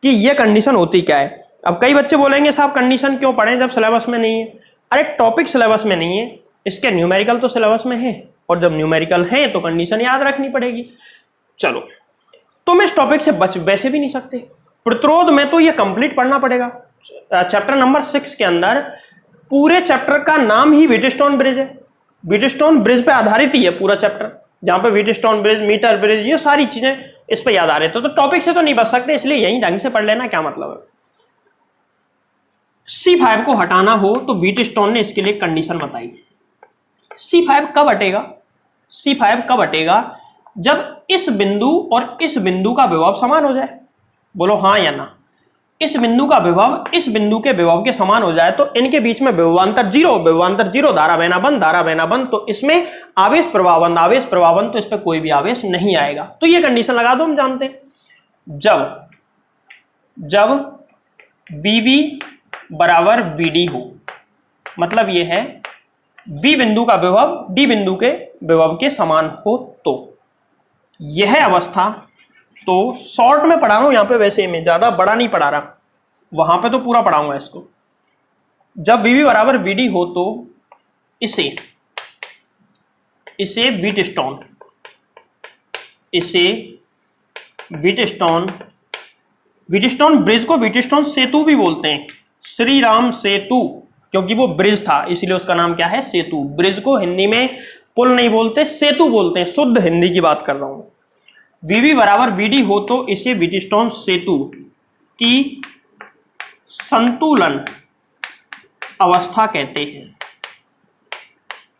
कि ये कंडीशन होती क्या है। अब कई बच्चे बोलेंगे साहब कंडीशन क्यों पढ़ें जब सिलेबस में नहीं है। अरे टॉपिक सिलेबस में नहीं है, इसके न्यूमेरिकल तो सिलेबस में है, और जब न्यूमेरिकल है तो कंडीशन याद रखनी पड़ेगी। चलो, तुम इस टॉपिक से बच वैसे भी नहीं सकते, प्रतिरोध में तो ये कंप्लीट पढ़ना पड़ेगा। चैप्टर नंबर 6 के अंदर पूरे चैप्टर का नाम ही व्हीटस्टोन ब्रिज है, व्हीटस्टोन ब्रिज पे आधारित ही है पूरा चैप्टर, जहां पे व्हीटस्टोन ब्रिज, मीटर ब्रिज, ये सारी चीजें इस पे याद आ रहे थे। तो टॉपिक से तो नहीं बच सकते, इसलिए यही ढंग से पढ़ लेना, क्या मतलब है। C5 को हटाना हो तो व्हीटस्टोन ने इसके लिए कंडीशन बताई। C5 कब हटेगा? C5 कब हटेगा? जब इस बिंदु और इस बिंदु का विभव समान हो जाए। बोलो हाँ या ना। इस बिंदु का विभव इस बिंदु के विभव के समान हो जाए तो इनके बीच में विभवांतर जीरो, धारा बहना बंद, तो इसमें आवेश प्रवाह बंद, तो इस पर कोई भी आवेश नहीं आएगा। तो ये कंडीशन लगा दो, हम जानते हैं जब VV बराबर VD हो, मतलब ये है B बिंदु का विभव D बिंदु के विभव के समान हो, तो यह अवस्था, तो शॉर्ट में पढ़ा रहा हूं यहाँ पे, वैसे मैं ज्यादा बड़ा नहीं पढ़ा रहा, वहां पे तो पूरा पढ़ाऊंगा इसको। जब VV बराबर VD हो तो इसे व्हीटस्टोन ब्रिज को व्हीटस्टोन सेतु भी बोलते हैं, श्री राम सेतु, क्योंकि वो ब्रिज था इसलिए उसका नाम क्या है, सेतु। ब्रिज को हिंदी में पुल नहीं बोलते, सेतु बोलते हैं, शुद्ध हिंदी की बात कर रहा हूं। VV बराबर VD हो तो इसे व्हीटस्टोन सेतु की संतुलन अवस्था कहते हैं,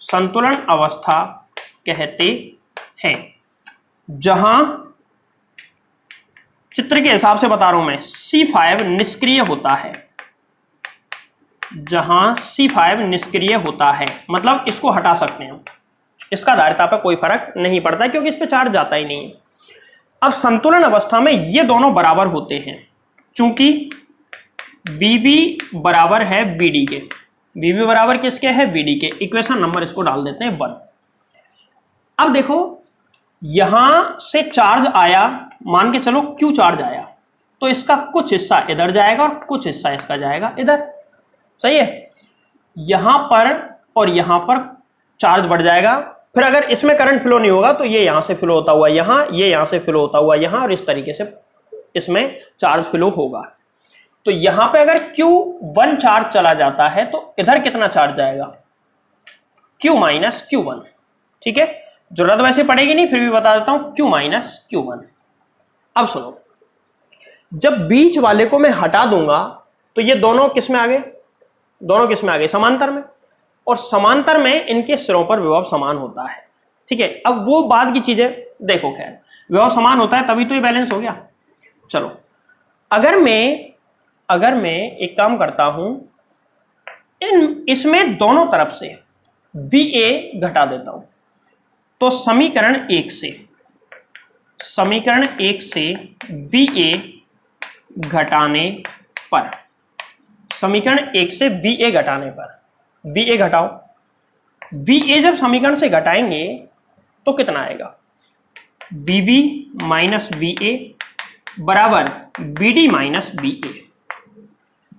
संतुलन अवस्था कहते हैं। जहां चित्र के हिसाब से बता रहा हूं मैं, C5 निष्क्रिय होता है, जहां C5 निष्क्रिय होता है, मतलब इसको हटा सकते हैं हम, इसका धारिता पर कोई फर्क नहीं पड़ता क्योंकि इस पे चार्ज जाता ही नहीं है। अब संतुलन अवस्था में ये दोनों बराबर होते हैं, चूंकि VV बराबर है VD के, VV बराबर किसके है, VD के। इक्वेशन नंबर इसको डाल देते हैं 1, अब देखो यहां से चार्ज आया, मान के चलो Q चार्ज आया, तो इसका कुछ हिस्सा इधर जाएगा और कुछ हिस्सा इसका जाएगा इधर, सही है। यहां पर और यहां पर चार्ज बढ़ जाएगा, फिर अगर इसमें करंट फ्लो नहीं होगा तो ये यहां से फ्लो होता हुआ यहां, ये यहां से फ्लो होता हुआ यहां, और इस तरीके से इसमें चार्ज फ्लो होगा। तो यहां पे अगर Q1 चार्ज चला जाता है तो इधर कितना चार्ज जाएगा, Q माइनस Q1, ठीक है। जरूरत वैसे पड़ेगी नहीं, फिर भी बता देता हूं, Q माइनस Q1। अब सुनो, जब बीच वाले को मैं हटा दूंगा तो ये दोनों किस में आ गए, दोनों किस में आ गए, समांतर में, और समांतर में इनके सिरों पर विभव समान होता है, ठीक है। अब वो बाद की चीजें देखो, खैर विभव समान होता है तभी तो ये बैलेंस हो गया। चलो अगर मैं एक काम करता हूं, इसमें दोनों तरफ से VA घटा देता हूं, तो समीकरण 1 से VA घटाने पर, समीकरण 1 से VA घटाने पर, VA घटाओ, VA जब समीकरण से घटाएंगे तो कितना आएगा, BB माइनस VA बराबर BD minus BA,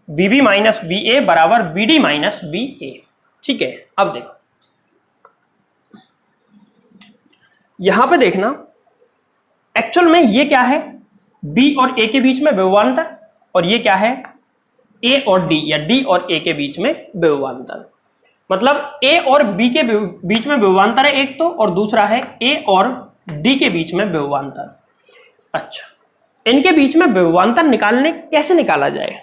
BB minus VA बराबर BD माइनस BA, ठीक है। अब देखो यहां पे देखना, एक्चुअल में ये क्या है, B और A के बीच में विभवांतर, और ये क्या है, A और D या D और A के बीच में विभवांतर। मतलब A और B के बीच में विभवांतर है एक तो, और दूसरा है A और D के बीच में विभवांतर। अच्छा, इनके बीच में विभवांतर कैसे निकाला जाए,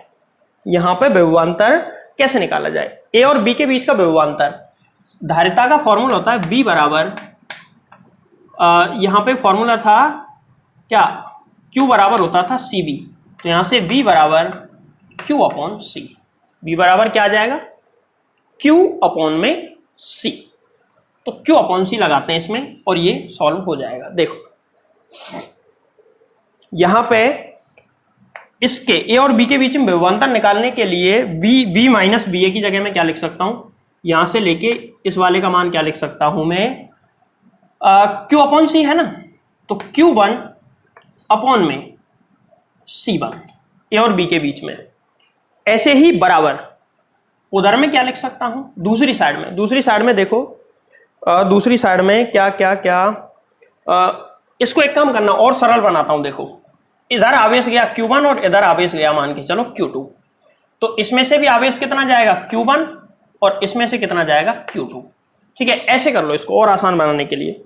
यहां पे विभवांतर कैसे निकाला जाए, A और B के बीच का विभवांतर, धारिता का फॉर्मूला होता है B बराबर, यहां पे फॉर्मूला था क्या, Q बराबर होता था CB, तो यहां से B बराबर Q अपॉन C, B बराबर क्या आ जाएगा, Q अपॉन में C, तो Q अपॉन C लगाते हैं इसमें और ये सॉल्व हो जाएगा। देखो यहां पे इसके A और B के बीच में विभवांतर निकालने के लिए V माइनस VA की जगह में क्या लिख सकता हूं, यहां से लेके इस वाले का मान क्या लिख सकता हूं मैं, Q अपॉन C है ना, तो Q1 अपॉन में C1, A और B के बीच में। ऐसे ही बराबर उधर में क्या लिख सकता हूं, दूसरी साइड में देखो, दूसरी साइड में क्या क्या क्या, इसको एक काम करना और सरल बनाता हूं। देखो इधर आवेश गया Q1 और इधर आवेश गया मान के चलो Q2, तो इसमें से भी आवेश कितना जाएगा Q1 और इसमें से कितना जाएगा Q2, ठीक है। ऐसे कर लो इसको और आसान बनाने के लिए,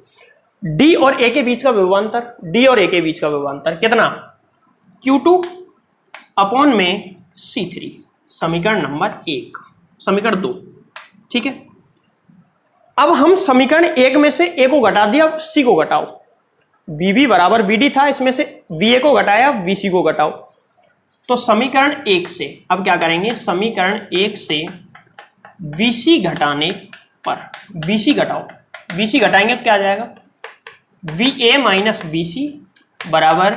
D और A के बीच का विभवांतर, D और A के बीच का विभवांतर कितना, Q2 अपॉन में C3, समीकरण नंबर 1, समीकरण 2, ठीक है। अब हम समीकरण 1 में से A को घटा दिया, अब C को घटाओ, VB बराबर VD था, इसमें से VA को घटाया, VC को घटाओ, तो समीकरण 1 से अब क्या करेंगे, समीकरण 1 से VC घटाने पर, VC घटाओ, VC घटाएंगे तो क्या आ जाएगा, VA माइनस VC बराबर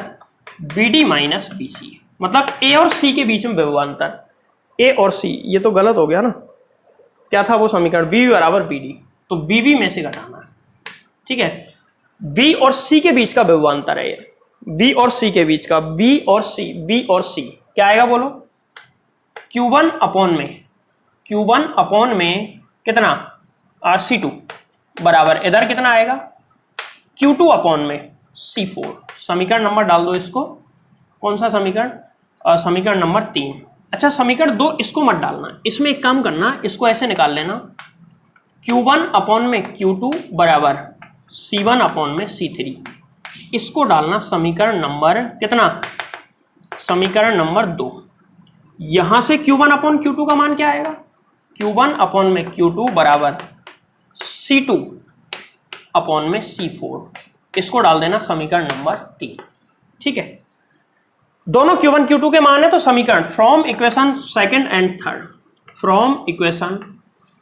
VD माइनस VC, मतलब A और C के बीच में विभवांतर, A और C, ये तो गलत हो गया ना, क्या था वो समीकरण, VB बराबर VD, तो VB में से घटाना है, ठीक है। B और C के बीच का विभवांतर है ये, B और C के बीच का, B और C क्या आएगा बोलो, Q1 अपॉन में कितना, C2 बराबर इधर कितना आएगा, Q2 अपॉन में C4। समीकरण नंबर डाल दो इसको, कौन सा समीकरण, समीकरण नंबर 3। अच्छा समीकरण 2 इसको मत डालना, इसमें एक काम करना, इसको ऐसे निकाल लेना, Q1 अपॉन में Q2 बराबर C1 अपॉन में C3, इसको डालना समीकरण नंबर कितना, समीकरण नंबर 2। यहां से Q1 अपॉन Q2 का मान क्या आएगा, Q1 अपॉन में Q2 बराबर C2 अपॉन में C4, इसको डाल देना समीकरण नंबर 3, ठीक है। दोनों Q1 Q2 के मान है, तो समीकरण from equation second and third, from equation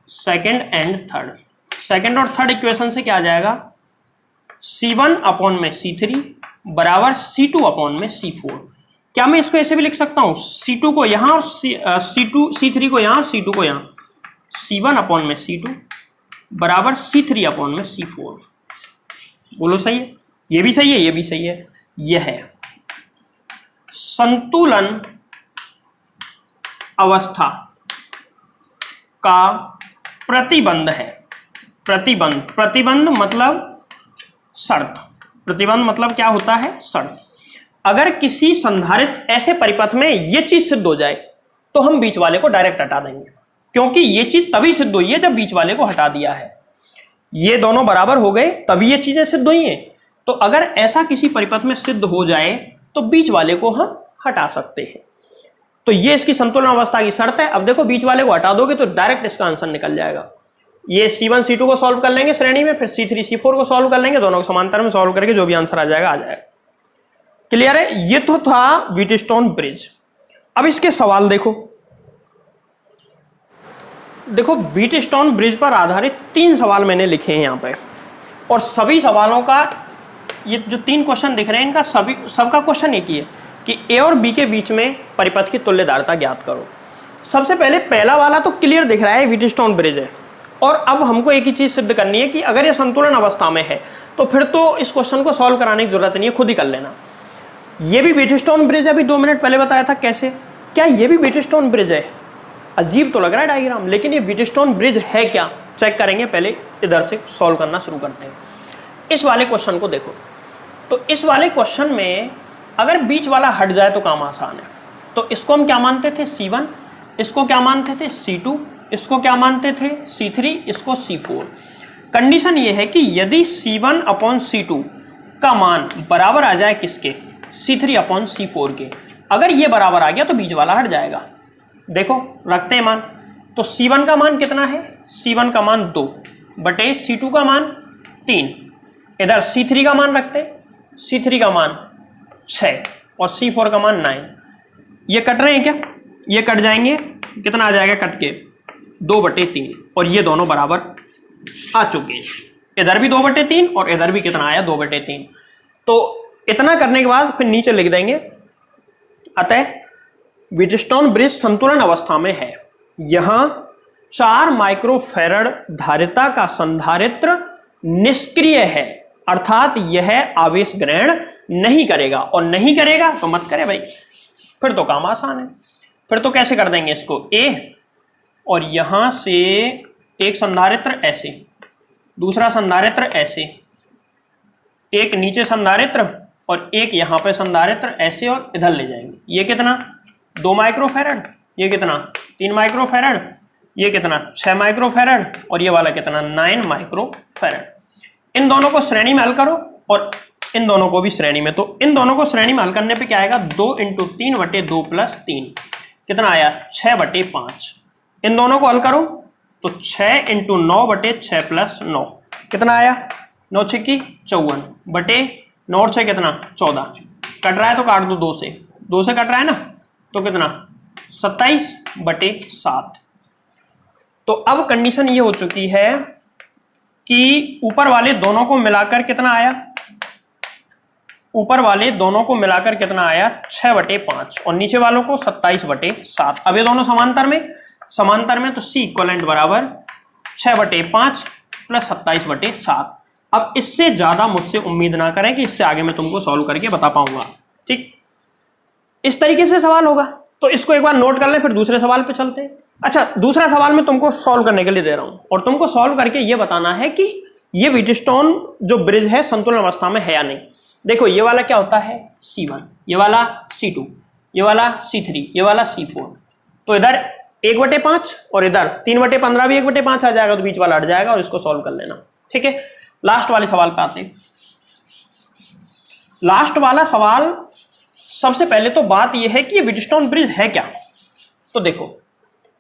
second and third, second और थर्ड इक्वेशन से क्या आ जाएगा, C1 अपॉन में C3 बराबर C2 अपॉन में C4। क्या मैं इसको ऐसे भी लिख सकता हूं, C2 को यहां और C3 को यहां, C2 को यहां, C1 अपॉन में C2 बराबर C3 अपॉन में C4, बोलो सही है, ये भी सही है, ये भी सही है। यह है संतुलन अवस्था का प्रतिबंध है। प्रतिबंध, प्रतिबंध मतलब शर्त, प्रतिबंध मतलब क्या होता है, शर्त। अगर किसी संधारित्र ऐसे परिपथ में ये चीज सिद्ध हो जाए तो हम बीच वाले को डायरेक्ट हटा देंगे, क्योंकि ये चीज तभी सिद्ध हुई है जब बीच वाले को हटा दिया है। ये दोनों बराबर हो गए तभी ये चीजें सिद्ध हुई हैं। तो अगर ऐसा किसी परिपथ में सिद्ध हो जाए तो बीच वाले को हम हटा सकते हैं। तो ये इसकी संतुलन अवस्था की शर्त है। अब देखो बीच वाले को हटा दोगे तो डायरेक्ट इसका आंसर निकल जाएगा। ये C1 C2 को सॉल्व कर लेंगे श्रेणी में, फिर C3 C4 को सॉल्व कर लेंगे, दोनों को समांतर में सॉल्व करके जो भी आंसर आ जाएगा आ जाएगा। क्लियर है? ये तो था व्हीटस्टोन ब्रिज। अब इसके सवाल देखो। देखो व्हीटस्टोन ब्रिज पर आधारित 3 सवाल मैंने लिखे हैं यहाँ पे, और सभी सवालों का ये जो 3 क्वेश्चन दिख रहे हैं इनका सबका क्वेश्चन एक ही है कि ए और बी के बीच में परिपथ की तुल्यधारिता ज्ञात करो। सबसे पहले पहला वाला तो क्लियर दिख रहा है, व्हीटस्टोन ब्रिज है। और अब हमको एक ही चीज सिद्ध करनी है कि अगर ये संतुलन अवस्था में है तो फिर तो इस क्वेश्चन को सॉल्व कराने की जरूरत नहीं है, खुद ही कर लेना। ये भी व्हीटस्टोन ब्रिज है, अभी 2 मिनट पहले बताया था। कैसे, क्या ये भी व्हीटस्टोन ब्रिज है? अजीब तो लग रहा है डायग्राम, लेकिन ये व्हीटस्टोन ब्रिज है क्या, चेक करेंगे। पहले इधर से सॉल्व करना शुरू करते हैं। इस वाले क्वेश्चन को देखो, तो इस वाले क्वेश्चन में अगर बीच वाला हट जाए तो काम आसान है। तो इसको हम क्या मानते थे, C1, इसको क्या मानते थे, C2, इसको क्या मानते थे, C3, इसको C4। कंडीशन ये है कि यदि C1/C2 का मान बराबर आ जाए किसके, C3/C4 के, अगर ये बराबर आ गया तो बीच वाला हट जाएगा। देखो रखते हैं मान, तो C1 का मान कितना है, C1 का मान 2 बटे C2 का मान 3, इधर C3 का मान रखते हैं, C3 का मान 6 और C4 का मान 9। ये कट रहे हैं क्या, ये कट जाएंगे, कितना आ जाएगा कट के 2/3, और ये दोनों बराबर आ चुके हैं। इधर भी 2/3 और इधर भी कितना आया 2/3। तो इतना करने के बाद फिर नीचे लिख देंगे, अतः व्हीटस्टोन ब्रिज संतुलन अवस्था में है। यहां 4 माइक्रोफैरड धारिता का संधारित्र निष्क्रिय है, अर्थात यह आवेश ग्रहण नहीं करेगा, और नहीं करेगा तो मत करे भाई, फिर तो काम आसान है। फिर तो कैसे कर देंगे इसको, A और यहां से एक संधारित्र ऐसे, दूसरा संधारित्र ऐसे, एक नीचे संधारित्र और एक यहां पे संधारित्र ऐसे, और इधर ले जाएंगे। ये कितना 2 माइक्रोफैरड, ये कितना 3 माइक्रोफैरड, ये कितना 6 माइक्रोफैरड, और ये वाला कितना 9 माइक्रोफैरड। इन दोनों को श्रेणी में हल करो और इन दोनों को भी श्रेणी में। तो इन दोनों को श्रेणी में हल करने पे क्या आएगा, 2 × 3/2 + 3 कितना आया 6/5। इन दोनों को हल करो तो 6 × 9/6 + 9 कितना आया 9 × 6 = 54 बटे 9 और 6 कितना 14। कट रहा है तो काट दो 2 से, 2 से कट रहा है ना, तो कितना 27/7। तो अब कंडीशन ये हो चुकी है कि ऊपर वाले दोनों को मिलाकर कितना आया, ऊपर वाले दोनों को मिलाकर कितना आया 6/5 और नीचे वालों को 27/7। अब ये दोनों समांतर में तो C इक्वलेंट बराबर 6/5 + 27/7। अब इससे ज्यादा मुझसे उम्मीद ना करें कि इससे आगे मैं तुमको सॉल्व करके बता पाऊंगा। ठीक, इस तरीके से सवाल होगा। तो इसको एक बार नोट कर लें, फिर दूसरे सवाल पे चलते हैं। अच्छा, दूसरा सवाल मैं तुमको सॉल्व करने के लिए दे रहा हूं, और तुमको सॉल्व करके ये बताना है कि ये व्हीटस्टोन जो ब्रिज है संतुलन अवस्था में है या नहीं। देखो ये वाला क्या होता है C1, ये वाला C2, ये वाला C3, ये वाला C4। तो इधर 1/5 और इधर 3/15 भी 1/5 आ जाएगा, तो बीच वाला हट जाएगा, और इसको सॉल्व कर लेना। ठीक है, लास्ट वाले सवाल पे आते हैं। लास्ट वाला सवाल, सबसे पहले तो बात यह है कि ये व्हीटस्टोन ब्रिज है क्या। तो देखो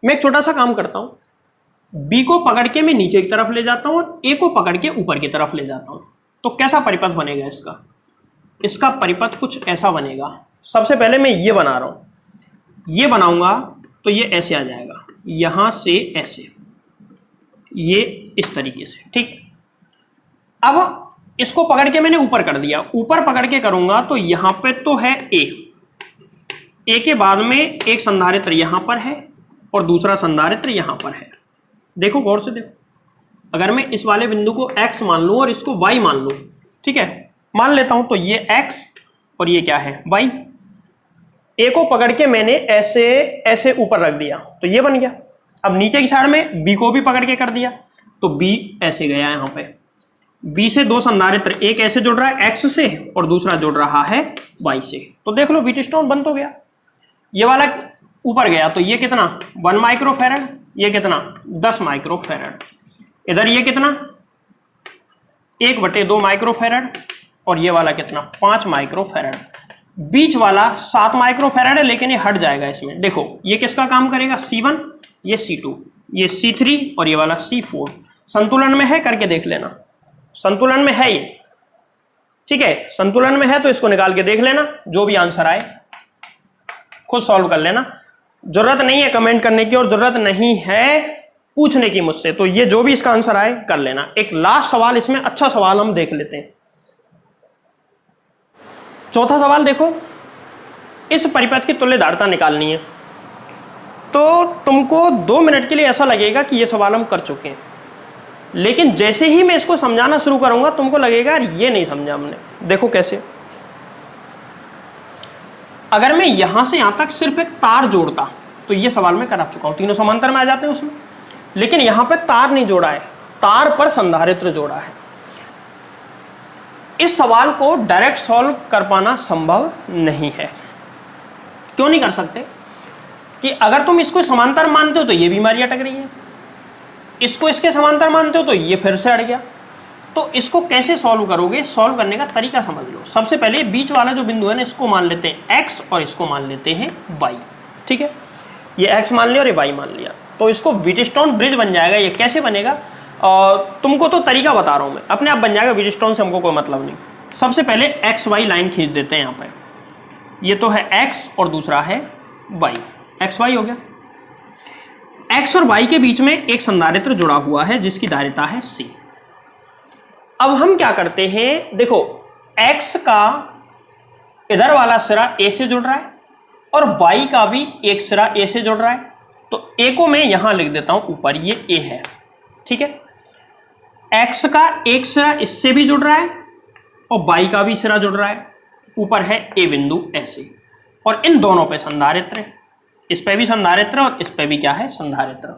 मैं एक छोटा सा काम करता हूं, B को पकड़ के मैं नीचे की तरफ ले जाता हूं और A को पकड़ के ऊपर की तरफ ले जाता हूं। तो कैसा परिपथ बनेगा इसका, इसका परिपथ कुछ ऐसा बनेगा। सबसे पहले मैं ये बना रहा हूं, ये बनाऊंगा तो ये ऐसे आ जाएगा, यहां से ऐसे, ये इस तरीके से। ठीक, अब इसको पकड़ के मैंने ऊपर कर दिया, ऊपर पकड़ के करूंगा तो यहां पे तो है A के बाद में एक संधारित्र यहां पर है और दूसरा संधारित्र यहां पर है। देखो गौर से देखो, अगर मैं इस वाले बिंदु को X मान लूं और इसको Y मान लूं ठीक है, मान लेता हूं तो ये x और ये क्या है y। ए को पकड़ के मैंने ऐसे ऐसे ऊपर रख दिया तो ये बन गया। अब नीचे की साइड में बी को भी पकड़ के कर दिया तो बी ऐसे गया यहां पे। बी से दो संधारित्र, एक ऐसे जुड़ रहा है x से और दूसरा जुड़ रहा है y से। तो देख लो व्हीटस्टोन बन तो गया। ये वाला ऊपर गया तो ये कितना 1 माइक्रोफैरड, ये कितना 10 माइक्रोफैरड। इधर ये कितना 1/2 माइक्रोफैरड और ये वाला कितना 5 माइक्रोफैरड। बीच वाला 7 माइक्रोफैरड है लेकिन ये हट जाएगा इसमें। देखो ये किसका काम करेगा C1, ये C2, ये C3 और ये वाला C4। संतुलन में है करके देख लेना, संतुलन में है ये, ठीक है, संतुलन में है तो इसको निकाल के देख लेना, जो भी आंसर आए खुद सॉल्व कर लेना। जरूरत नहीं है कमेंट करने की और जरूरत नहीं है पूछने की मुझसे, तो ये जो भी इसका आंसर आए कर लेना। एक लास्ट सवाल, इसमें अच्छा सवाल हम देख लेते हैं। चौथा सवाल देखो, इस परिपथ की तुल्य धारिता निकालनी है। तो तुमको 2 मिनट के लिए ऐसा लगेगा कि ये सवाल हम कर चुके हैं, लेकिन जैसे ही मैं इसको समझाना शुरू करूंगा तुमको लगेगा ये नहीं समझा हमने। देखो कैसे, अगर मैं यहां से यहां तक सिर्फ एक तार जोड़ता तो ये सवाल मैं करा चुका हूं, तीनों समांतर में आ जाते हैं उसमें, लेकिन यहां पर तार नहीं जोड़ा है, तार पर संधारित्र जोड़ा है। इस सवाल को डायरेक्ट सॉल्व कर पाना संभव नहीं है। क्यों नहीं कर सकते? कि अगर तुम इसको समांतर मानते हो तो ये बीमारी अटक रही है, इसको इसके समांतर मानते हो तो ये फिर से अड़ गया। तो इसको कैसे सॉल्व करोगे? सॉल्व करने का तरीका समझ लो। सबसे पहले बीच वाला जो बिंदु है ना, इसको मान लेते हैं x और इसको मान लेते हैं y। ठीक है, ये x मान लिया और ये y मान लिया, तो इसको व्हीटस्टोन ब्रिज बन जाएगा। ये कैसे बनेगा तुमको तो तरीका बता रहा हूं मैं, अपने आप बन जाएगा। व्हीटस्टोन से हमको कोई मतलब नहीं। सबसे पहले एक्स वाई लाइन खींच देते हैं यहाँ पे। ये तो है x और दूसरा है y, एक्स वाई हो गया। x और y के बीच में एक संधारित्र जुड़ा हुआ है जिसकी धारिता है c। अब हम क्या करते हैं, देखो x का इधर वाला सिरा a से जुड़ रहा है और y का भी एक सिरा a से जुड़ रहा है, तो a को मैं यहां लिख देता हूं ऊपर, ये a है। ठीक है, x का एक सिरा इससे भी जुड़ रहा है और y का भी सिरा जुड़ रहा है, ऊपर है a बिंदु ऐसे, और इन दोनों पे संधारित्र है, इस पे भी संधारित्र और इस पे भी क्या है संधारित्र।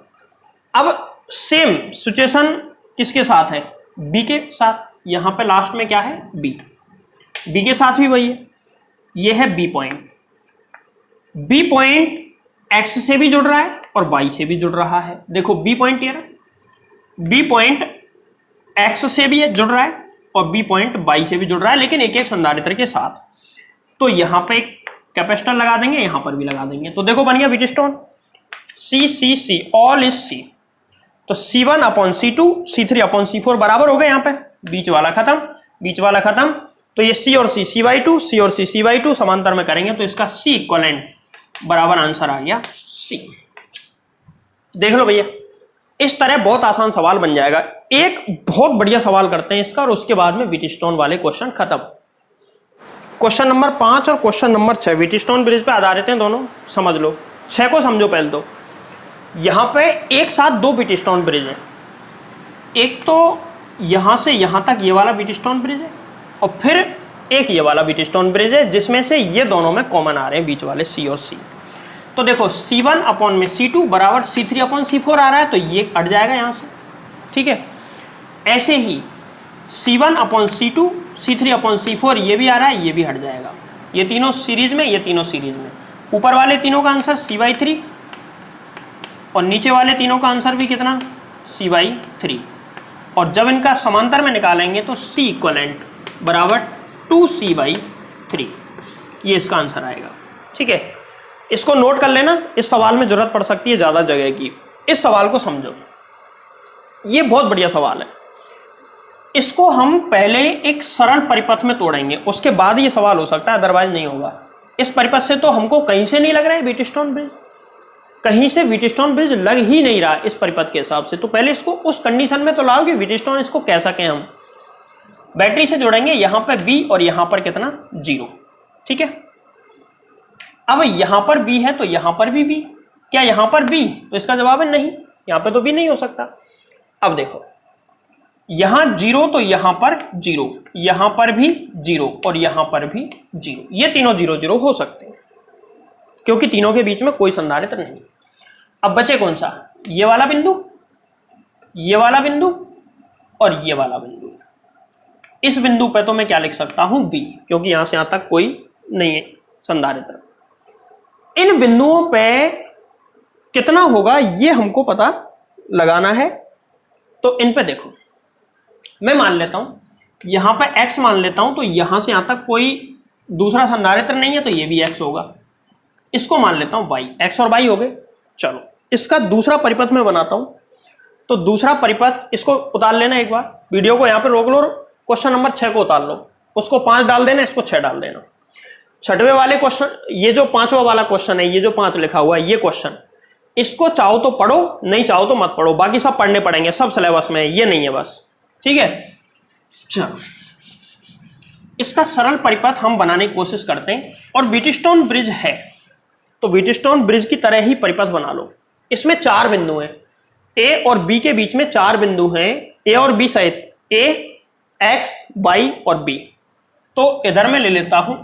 अब सेम सिचुएशन किसके साथ है? b के साथ। यहां पे लास्ट में क्या है b, b के साथ भी वही है। ये है b point, b point x से भी जुड़ रहा है और y से भी जुड़ रहा है। देखो b पॉइंट ये रहा, b पॉइंट x से भी जुड़ रहा है और b पॉइंट y से भी जुड़ रहा है, लेकिन एक एक संधारित्र के साथ। तो यहां पे एक कैपेसिटर लगा देंगे, यहां पर भी लगा देंगे, तो देखो बन गया Wheatstone. C all is C, तो C1/C2 C3/C4 बराबर हो गए। यहाँ पे बीच वाला खत्म, बीच वाला खत्म, तो ये C और C C/2, C और C C/2 समांतर में करेंगे तो इसका C इक्विवेलेंट बराबर आंसर आ गया C। देख लो भैया, इस तरह बहुत आसान सवाल बन जाएगा। एक बहुत बढ़िया सवाल करते हैं इसका और उसके बाद में व्हीटस्टोन वाले क्वेश्चन खत्म। क्वेश्चन नंबर 5 और क्वेश्चन नंबर 6 व्हीटस्टोन ब्रिज पे आधारित हैं दोनों, समझ लो। 6 को समझो पहले तो। यहां पे एक साथ 2 व्हीटस्टोन ब्रिज हैं, एक तो यहां से यहां तक ये वाला व्हीटस्टोन ब्रिज है और फिर एक ये वाला व्हीटस्टोन ब्रिज है जिसमें से ये दोनों में कॉमन आ रहे हैं बीच वाले C और C। तो देखो C1/C2 बराबर C3/C4 आ रहा है, तो ये हट जाएगा यहां से। ठीक है, ऐसे ही C1/C2 C3/C4 ये भी आ रहा है, ये भी हट जाएगा। ये तीनों सीरीज में, ये तीनों सीरीज में। ऊपर वाले तीनों का आंसर C/3 और नीचे वाले तीनों का आंसर भी कितना C/3, और जब इनका समांतर में निकालेंगे तो C इक्विवेलेंट बराबर 2C/3, ये इसका आंसर आएगा। ठीक है, इसको नोट कर लेना, इस सवाल में जरूरत पड़ सकती है ज्यादा जगह की। इस सवाल को समझो, ये बहुत बढ़िया सवाल है। इसको हम पहले एक सरल परिपथ में तोड़ेंगे, उसके बाद ये सवाल हो सकता है, अदरवाइज नहीं होगा। इस परिपथ से तो हमको कहीं से नहीं लग रहा है व्हीटस्टोन ब्रिज, कहीं से व्हीटस्टोन ब्रिज लग ही नहीं रहा इस परिपथ के हिसाब से। तो पहले इसको उस कंडीशन में तो लाओ कि व्हीटस्टोन इसको कह सकें हम। बैटरी से जोड़ेंगे, यहां पर B और यहां पर कितना 0। ठीक है, अब यहां पर B है तो यहां पर भी B। क्या यहां पर B? तो इसका जवाब है नहीं, यहां पर तो B नहीं हो सकता। अब देखो, यहां 0 तो यहां पर 0, यहां पर भी 0 और यहां पर भी 0, ये तीनों 0 0 हो सकते हैं क्योंकि तीनों के बीच में कोई संधारित्र नहीं। अब बचे कौन सा, ये वाला बिंदु, ये वाला बिंदु और ये वाला बिंदु। इस बिंदु पे तो मैं क्या लिख सकता हूं V, क्योंकि यहां से यहां तक कोई नहीं है संधारित्र। इन बिंदुओं पे कितना होगा ये हमको पता लगाना है। तो इन पे देखो, मैं मान लेता हूं यहां पे x मान लेता हूं, तो यहां से यहां तक कोई दूसरा संधारित्र नहीं है तो ये भी x होगा। इसको मान लेता हूं y, x और y हो गए। चलो इसका दूसरा परिपथ मैं बनाता हूं। तो दूसरा परिपथ, इसको उतार लेना, एक बार वीडियो को यहां पे रोक लो, क्वेश्चन नंबर 6 को उतार लो, उसको 5 डाल देना, इसको 6 डाल देना। छठवें वाले क्वेश्चन, ये जो 5वां वाला क्वेश्चन है, ये जो 5 लिखा हुआ है ये क्वेश्चन, इसको चाहो तो पढ़ो, नहीं चाहो तो मत पढ़ो, बाकी सब पढ़ने पड़ेंगे, सब सिलेबस में, ये नहीं है बस, ठीक है। चलो इसका सरल परिपथ हम बनाने की कोशिश करते हैं। और व्हीटस्टोन ब्रिज है तो व्हीटस्टोन ब्रिज की तरह ही परिपथ बना लो। इसमें 4 बिंदु हैं, ए और बी के बीच में 4 बिंदु हैं, ए और बी सहित, ए, एक्स, वाई और बी। तो इधर मैं ले लेता हूं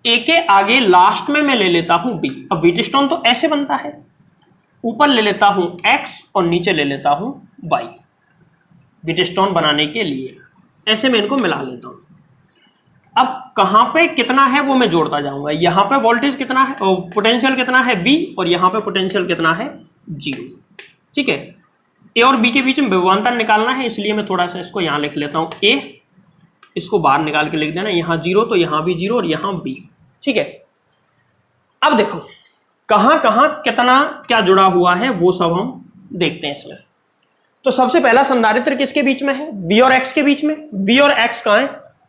ए के आगे लास्ट में मैं ले लेता हूं बी। अब व्हीटस्टोन तो ऐसे बनता है, ऊपर ले लेता हूं एक्स और नीचे ले लेता हूं वाई। व्हीटस्टोन बनाने के लिए ऐसे मैं इनको मिला लेता हूं। अब कहां पे कितना है वो मैं जोड़ता जाऊंगा। यहां पे वोल्टेज कितना है, पोटेंशियल कितना है V, और यहां पे पोटेंशियल कितना है 0, ठीक है। ए और बी के बीच में विभवांतर निकालना है, इसलिए मैं थोड़ा सा इसको यहां लिख लेता हूं ए, इसको बाहर निकाल के लिख देना, यहां 0 तो यहां भी 0 और यहां B, ठीक है। अब देखो कहां कहां कितना क्या जुड़ा हुआ है वो सब हम देखते हैं इसमें। तो सबसे पहला संधारित्र किसके बीच में है, V और X के बीच में। V और X कहां है,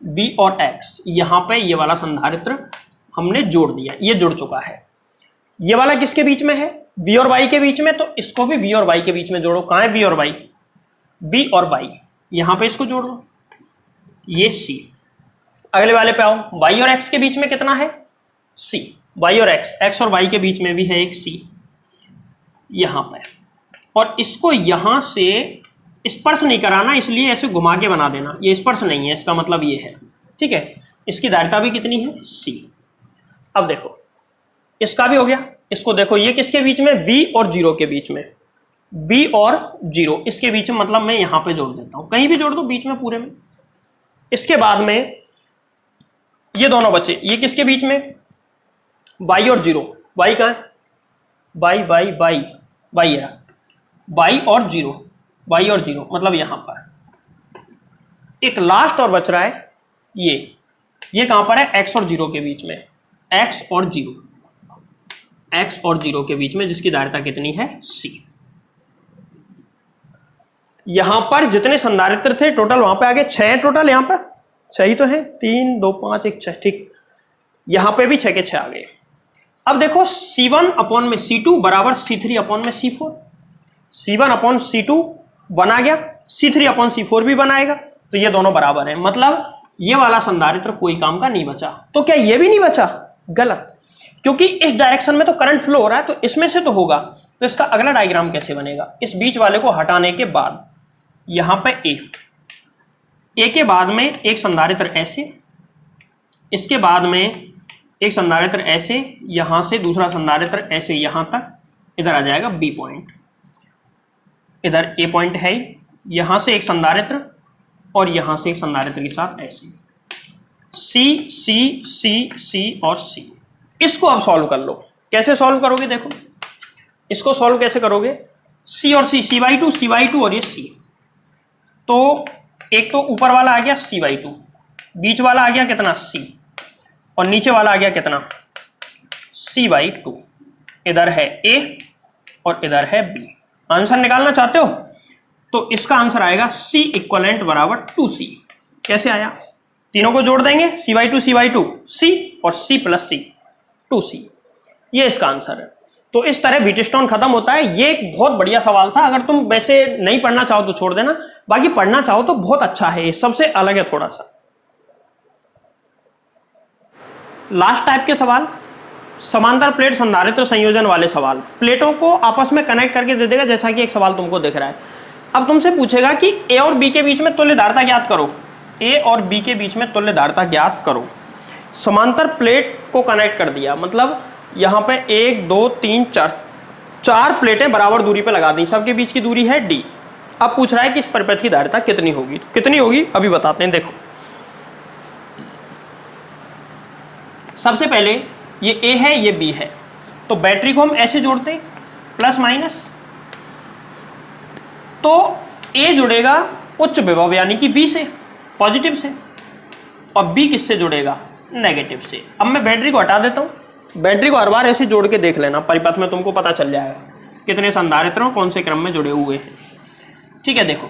V और X, यहां पे ये वाला संधारित्र हमने जोड़ दिया, ये जुड़ चुका है। ये वाला किसके बीच में है, V और Y के बीच में, तो इसको भी V और Y के बीच में जोड़ो। कहां है V और Y, V और Y, यहां पे इसको जोड़ लो, ये C। अगले वाले पे आओ, Y और X के बीच में कितना है C, Y और X और Y के बीच में भी है एक C यहां पे, और इसको यहां से स्पर्श नहीं कराना, इसलिए ऐसे घुमा के बना देना, ये स्पर्श नहीं है, इसका मतलब ये है, ठीक है। इसकी धारिता भी कितनी है C। अब देखो इसका भी हो गया, इसको देखो ये किसके बीच में, V और 0 के बीच में, V और 0 इसके बीच में, मतलब मैं यहां पे जोड़ देता हूं, कहीं भी जोड़ दो बीच में पूरे में। इसके बाद में ये दोनों बच्चे, ये किसके बीच में, Y और 0, Y कहां है, Y और 0, Y और 0 मतलब यहां पर। एक लास्ट और बच रहा है, ये कहां पर है, X और 0 के बीच में, X और 0 के बीच में, जिसकी धारिता कितनी है C। यहां पर जितने संधारित्र थे टोटल, वहां पे आगे 6 है टोटल, यहां पर 6 ही तो है, 3 2 5 1 6, ठीक। यहां पे भी 6 के 6 आ गए। अब देखो C1 अपॉन में C2 बराबर C3 अपॉन में C4, C1 अपॉन C2 बना गया, C3 अपॉन C4 भी बनाएगा, तो ये दोनों बराबर है, मतलब ये वाला संधारित्र कोई काम का नहीं बचा। तो क्या ये भी नहीं बचा, गलत, क्योंकि इस डायरेक्शन में तो करंट फ्लो हो रहा है, तो इसमें से तो होगा। तो इसका अगला डायग्राम कैसे बनेगा, इस बीच वाले को हटाने के बाद यहां पे ए के बाद में एक संधारित्र ऐसे, इसके बाद में एक संधारित्र ऐसे, यहां से दूसरा संधारित्र ऐसे यहां तक, इधर आ जाएगा B पॉइंट, इधर A पॉइंट है, यहां से एक संधारित्र और यहां से एक संधारित्र के साथ ऐसे C C C C और C। इसको अब सॉल्व कर लो। कैसे सॉल्व करोगे, देखो इसको सॉल्व कैसे करोगे, C और C, C/2 और ये C। तो एक तो ऊपर वाला आ गया C/2, बीच वाला आ गया कितना C, और नीचे वाला आ गया कितना C/2। इधर है A और इधर है B। आंसर निकालना चाहते हो तो इसका आंसर आएगा C इक्वलेंट बराबर 2C। कैसे आया, तीनों को जोड़ देंगे, C/2 C और C प्लस C 2C, ये इसका आंसर है। तो इस तरह व्हीटस्टोन खत्म होता है। ये एक बहुत बढ़िया सवाल था, अगर तुम वैसे नहीं पढ़ना चाहो तो छोड़ देना, बाकी पढ़ना चाहो तो बहुत अच्छा है, ये सबसे अलग है थोड़ा सा। लास्ट टाइप के सवाल, समांतर प्लेट संधारित्र संयोजन वाले सवाल, प्लेटों को आपस में कनेक्ट करके दे देगा, जैसा कि एक सवाल तुमको दिख रहा है। अब तुमसे पूछेगा कि ए और बी के बीच में तुल्य धारिता ज्ञात करो। ए और बी के बीच में तुल्य धारिता ज्ञात करो। समांतर प्लेट को कनेक्ट कर दिया, मतलब यहाँ पे 1 2 3 4 प्लेटें बराबर दूरी पे लगा दी, सबके बीच की दूरी है d। अब पूछ रहा है कि इस परिपथ की धारिता कितनी होगी। तो कितनी होगी अभी बताते हैं। देखो सबसे पहले ये A है ये B है, तो बैटरी को हम ऐसे जोड़ते हैं प्लस माइनस, तो A जुड़ेगा उच्च विभव यानी कि B से, पॉजिटिव से, और B किससे जुड़ेगा, नेगेटिव से। अब मैं बैटरी को हटा देता हूं। बैटरी को हर बार ऐसे जोड़ के देख लेना, परिपथ में तुमको पता चल जाएगा कितने संधारित्र कौन से क्रम में जुड़े हुए हैं। ठीक है, देखो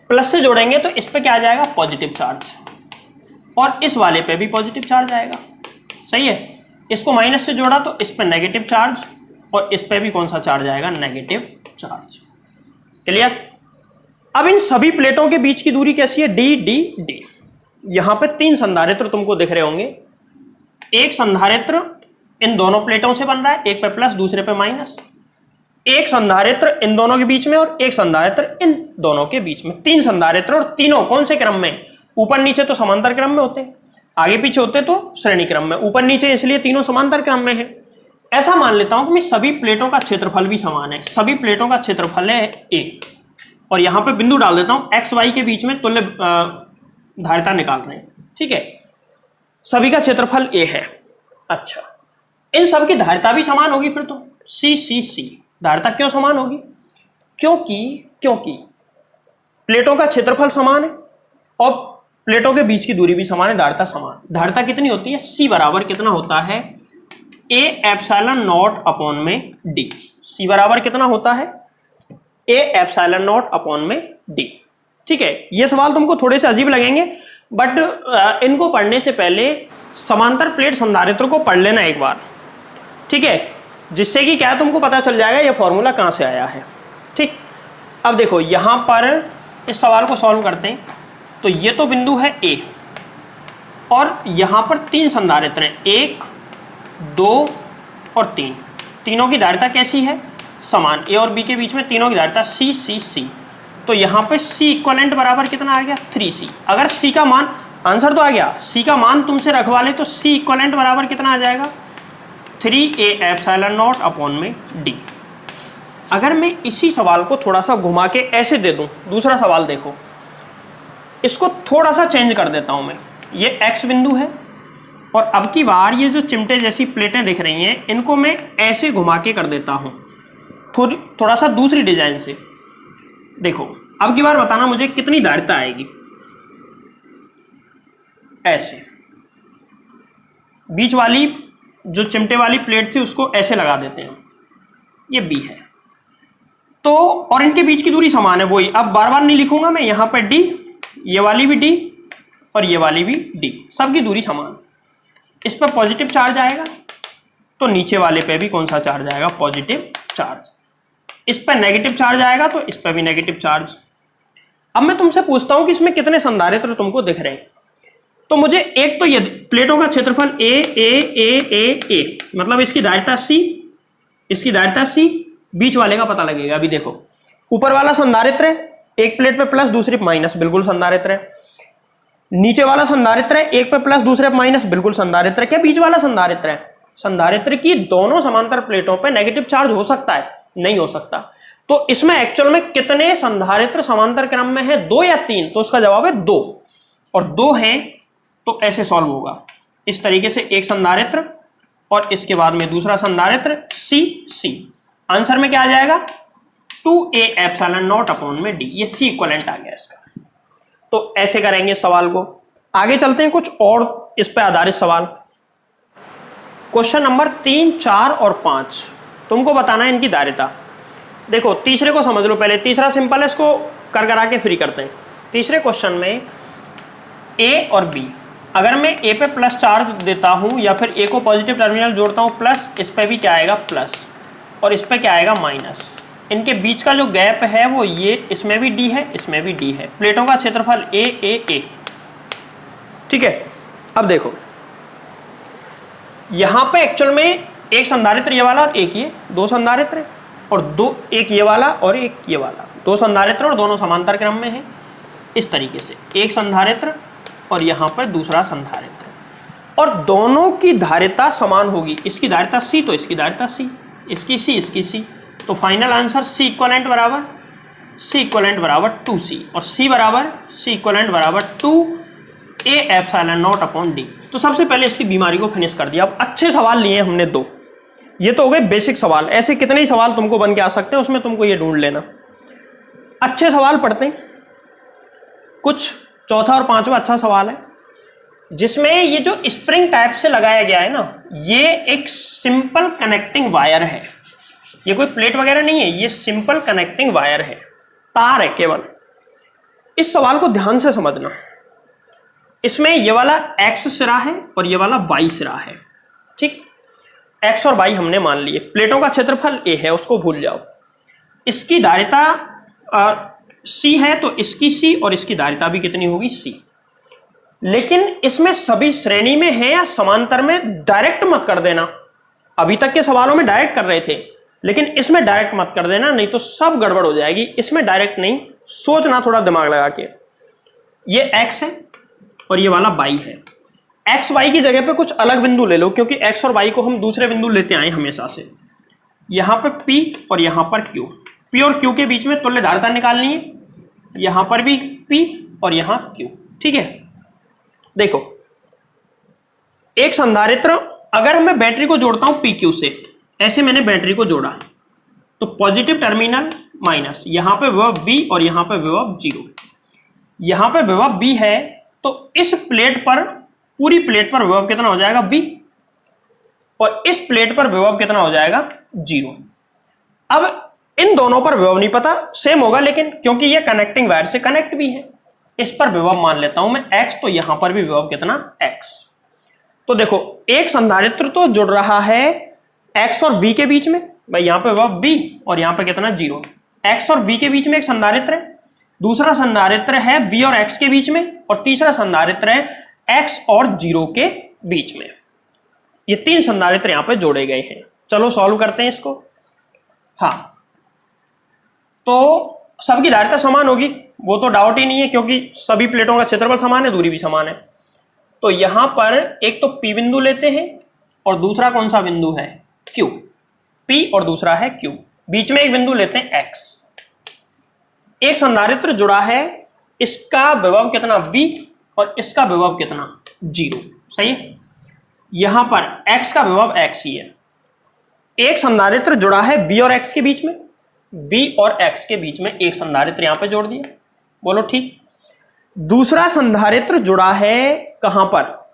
प्लस से जोड़ेंगे तो इस पे क्या आ जाएगा, पॉजिटिव चार्ज, और इस वाले पे भी पॉजिटिव चार्ज आएगा। सही है। इसको माइनस से जोड़ा तो इस पे नेगेटिव चार्ज, और इस पे भी कौन सा चार्ज आएगा, नेगेटिव चार्ज। क्लियर। अब इन सभी प्लेटों के बीच की दूरी कैसी है, डी डी डी। यहां पे 3 संधारित्र तुमको दिख रहे होंगे। एक संधारित्र इन दोनों प्लेटों से बन रहा है, एक पे प्लस दूसरे पे माइनस। एक संधारित्र इन दोनों के बीच में और एक संधारित्र इन दोनों के बीच में। 3 संधारित्र, और तीनों कौन से क्रम में, ऊपर नीचे तो समांतर क्रम में होते हैं, आगे पीछे होते तो श्रेणी क्रम में। ऊपर नीचे इसलिए तीनों समांतर क्रम में है। ऐसा मान लेता हूं कि सभी प्लेटों का क्षेत्रफल भी समान है। सभी प्लेटों का क्षेत्रफल है a, और यहां पे बिंदु डाल देता हूं, x y के बीच में तुल्य धारिता निकाल रहे हैं। ठीक है, सभी का क्षेत्रफल a है। अच्छा, इन सब की धारिता भी समान होगी फिर तो, c c c। धारिता क्यों समान होगी, क्योंकि प्लेटों का क्षेत्रफल समान है और प्लेटों के बीच की दूरी भी समान है, धारिता समान। धारिता कितनी होती है, c बराबर कितना होता है, a एप्सिलॉन नॉट अपॉन में d। c बराबर कितना होता है, a एप्सिलॉन नॉट अपॉन में d। ठीक है, ये सवाल तुमको थोड़े से अजीब लगेंगे, बट इनको पढ़ने से पहले समांतर प्लेट संधारित्र को पढ़ लेना एक बार। ठीक है, जिससे कि क्या तुमको पता चल जाएगा ये फॉर्मूला कहां से आया है। ठीक, अब देखो यहां पर इस सवाल को सॉल्व करते हैं। तो ये तो बिंदु है A, और यहां पर 3 संधारित्र हैं, 1 2 और 3। तीनों की धारिता कैसी है, समान। A और B के बीच में तीनों की धारिता C C C। तो यहां पे C इक्वलेंट बराबर कितना आ गया, 3C। अगर C का मान, आंसर तो आ गया, C का मान तुमसे रखवा ले तो C इक्वलेंट बराबर कितना आ जाएगा, 3a एप्सिलॉन नॉट अपॉन में d। अगर मैं इसी सवाल को थोड़ा सा घुमा के ऐसे दे दूं, दूसरा सवाल देखो, इसको थोड़ा सा चेंज कर देता हूं मैं। ये x बिंदु है, और अब की बार ये जो चिमटे जैसी प्लेटें दिख रही हैं इनको मैं ऐसे घुमा के कर देता हूं, थोड़ा सा दूसरी डिजाइन से। देखो अब की बार बताना मुझे कितनी धारिता आएगी। ऐसे बीच वाली जो चिमटे वाली प्लेट थी उसको ऐसे लगा देते हैं, ये B है। तो और इनके बीच की दूरी समान है, वही। अब बार बार नहीं लिखूंगा मैं, यहां पर D, ये वाली भी D और ये वाली भी D, सबकी दूरी समान। इस पर पॉजिटिव चार्ज आएगा तो नीचे वाले पे भी कौन सा चार्ज आएगा, पॉजिटिव चार्ज। इस पर नेगेटिव चार्ज आएगा तो इस पर भी नेगेटिव चार्ज। अब मैं तुमसे पूछता हूं कि इसमें कितने संधारित्र तुमको दिख रहे हैं। तो मुझे एक तो ये प्लेटों का क्षेत्रफल A A A A A, मतलब इसकी धारिता C, इसकी धारिता C, बीच वाले का पता लगेगा। अभी देखो ऊपर वाला संधारित्र है, एक प्लेट पे प्लस दूसरी पे माइनस, बिल्कुल संधारित्र है। नीचे वाला संधारित्र है, एक पे प्लस दूसरे पे माइनस, बिल्कुल संधारित्र है। क्या बीच वाला संधारित्र है, संधारित्र की दोनों समांतर प्लेटों पे नेगेटिव चार्ज हो सकता है, नहीं हो सकता। तो इसमें एक्चुअल में कितने संधारित्र समांतर क्रम में है, 2 या 3? तो उसका जवाब है 2, और 2 हैं तो ऐसे सॉल्व होगा इस तरीके से, एक संधारित्र और इसके बाद में दूसरा संधारित्र C C। आंसर में क्या आ जाएगा, 2a एप्सिलॉन नॉट अपॉन में d। ये C इक्वलेंट आ गया इसका। तो ऐसे करेंगे सवाल को। आगे चलते हैं कुछ और इस पे आधारित सवाल। क्वेश्चन नंबर 3 4 और 5 तुमको बताना है इनकी धारिता। देखो तीसरे को समझ लो पहले, तीसरा सिंपल है, इसको कर करा के फ्री करते हैं। तीसरे क्वेश्चन में A और B, अगर मैं A पे प्लस चार्ज देता हूं या फिर A को पॉजिटिव टर्मिनल जोड़ता हूं प्लस, इस पे भी क्या आएगा प्लस, और इस पे क्या आएगा माइनस। इनके बीच का जो गैप है वो ये, इसमें भी D है, इसमें भी D है। प्लेटों का क्षेत्रफल A A A। ठीक है, अब देखो यहां पे एक्चुअल में एक संधारित्र ये वाला और एक ये, 2 संधारित्र है। और दो, एक ये वाला और एक ये वाला, दो संधारित्र और दोनों समांतर क्रम में है। इस तरीके से एक संधारित्र और यहाँ पर दूसरा संधारित्र, और दोनों की धारिता समान होगी। इसकी धारिता C तो इसकी धारिता C, इसकी C इसकी C, तो फाइनल आंसर C इक्वलेंट बराबर 2C और C इक्वलेंट बराबर 2A epsilon naught upon D। तो सबसे पहले इसकी बीमारी को फिनिश कर दिया। अब अच्छे सवाल लिए हमने दो, ये तो हो गए बेसिक सवाल। ऐसे कितने ही सवाल तुमको बन के आ सकते हैं, उसमें तुमको ये ढूंढ लेना। अच्छे सवाल पढ़ते हैं कुछ। चौथा और पांचवा अच्छा सवाल है, जिसमें ये जो स्प्रिंग टाइप से लगाया गया है ना, ये एक सिंपल कनेक्टिंग वायर है। ये कोई प्लेट वगैरह नहीं है, ये सिंपल कनेक्टिंग वायर है, तार है केवल। इस सवाल को ध्यान से समझना। इसमें ये वाला x सिरा है और ये वाला y सिरा है, ठीक। x और y हमने मान लिए। प्लेटों का क्षेत्रफल a है, उसको भूल जाओ। इसकी धारिता c है, तो इसकी c और इसकी धारिता भी कितनी होगी, c। लेकिन इसमें सभी श्रेणी में है या समांतर में, डायरेक्ट मत कर देना। अभी तक के सवालों में डायरेक्ट कर रहे थे, लेकिन इसमें डायरेक्ट मत कर देना, नहीं तो सब गड़बड़ हो जाएगी। इसमें डायरेक्ट नहीं, सोचना थोड़ा दिमाग लगा के। ये x है और ये वाला y है। x y की जगह पे कुछ अलग बिंदु ले लो, क्योंकि x और y को हम दूसरे बिंदु लेते आए हमेशा से। यहां पे P और यहां पर Q, P और Q के बीच में तुल्य धारिता निकालनी है। यहां पर भी P और यहां Q, ठीक है। देखो, एक संधारित्र, अगर मैं बैटरी को जोड़ता हूं PQ से, ऐसे मैंने बैटरी को जोड़ा, तो पॉजिटिव टर्मिनल माइनस, यहां पे विभव B और यहां पे विभव 0। यहां पे विभव B है, तो इस प्लेट पर, पूरी प्लेट पर विभव कितना हो जाएगा, V, और इस प्लेट पर विभव कितना हो जाएगा, 0। अब इन दोनों पर विभव नहीं पता, सेम होगा, लेकिन क्योंकि ये कनेक्टिंग वायर से कनेक्ट भी है, इस पर विभव मान लेता हूं मैं x, तो यहां पर भी विभव कितना, x। तो देखो, एक संधारित्र तो जुड़ रहा है x और v के बीच में, भाई यहां पे विभव b और यहां पे कितना, 0। x और v के बीच में एक संधारित्र है, दूसरा संधारित्र है b और x के बीच में, और तीसरा संधारित्र है x और 0 के बीच में। ये तीन संधारित्र यहां पे जोड़े गए हैं। चलो सॉल्व करते हैं इसको। हाँ, तो सबकी धारिता समान होगी, वो तो डाउट ही नहीं है, क्योंकि सभी प्लेटों का क्षेत्रफल समान है, दूरी भी समान है। तो यहां पर एक तो P बिंदु लेते हैं, और दूसरा कौन सा बिंदु है, Q। P और दूसरा है Q, बीच में एक बिंदु लेते हैं X। एक संधारित्र जुड़ा है, इसका विभव कितना, V, और इसका विभव कितना, 0, सही है। यहां पर X का विभव X ही है। एक संधारित्र जुड़ा है V और X के बीच में, V और X के बीच में एक संधारित्र यहां पे जोड़ दिया, बोलो ठीक। दूसरा संधारित्र जुड़ा है कहां पर,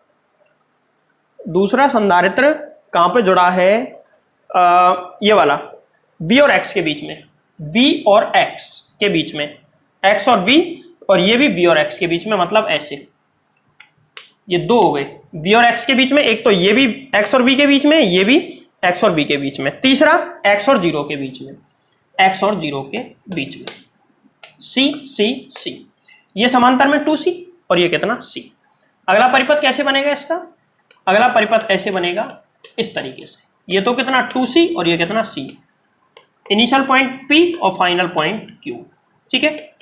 दूसरा संधारित्र कहां पे जुड़ा है, ये वाला V और X के बीच में, V और X के बीच में, X और V, और ये भी V और X के बीच में, मतलब ऐसे। ये दो हो गए V और X के बीच में, एक तो ये भी X और V के बीच में, ये भी X और V के बीच में, तीसरा X और 0 के बीच में, X और 0 के बीच में, C C C। ये समांतर में 2C और ये कितना, C। अगला परिपथ कैसे बनेगा इसका, अगला परिपथ ऐसे बनेगा इस तरीके से। ये तो कितना, 2C और ये कितना, C। इनिशियल पॉइंट P और फाइनल पॉइंट Q, ठीक है।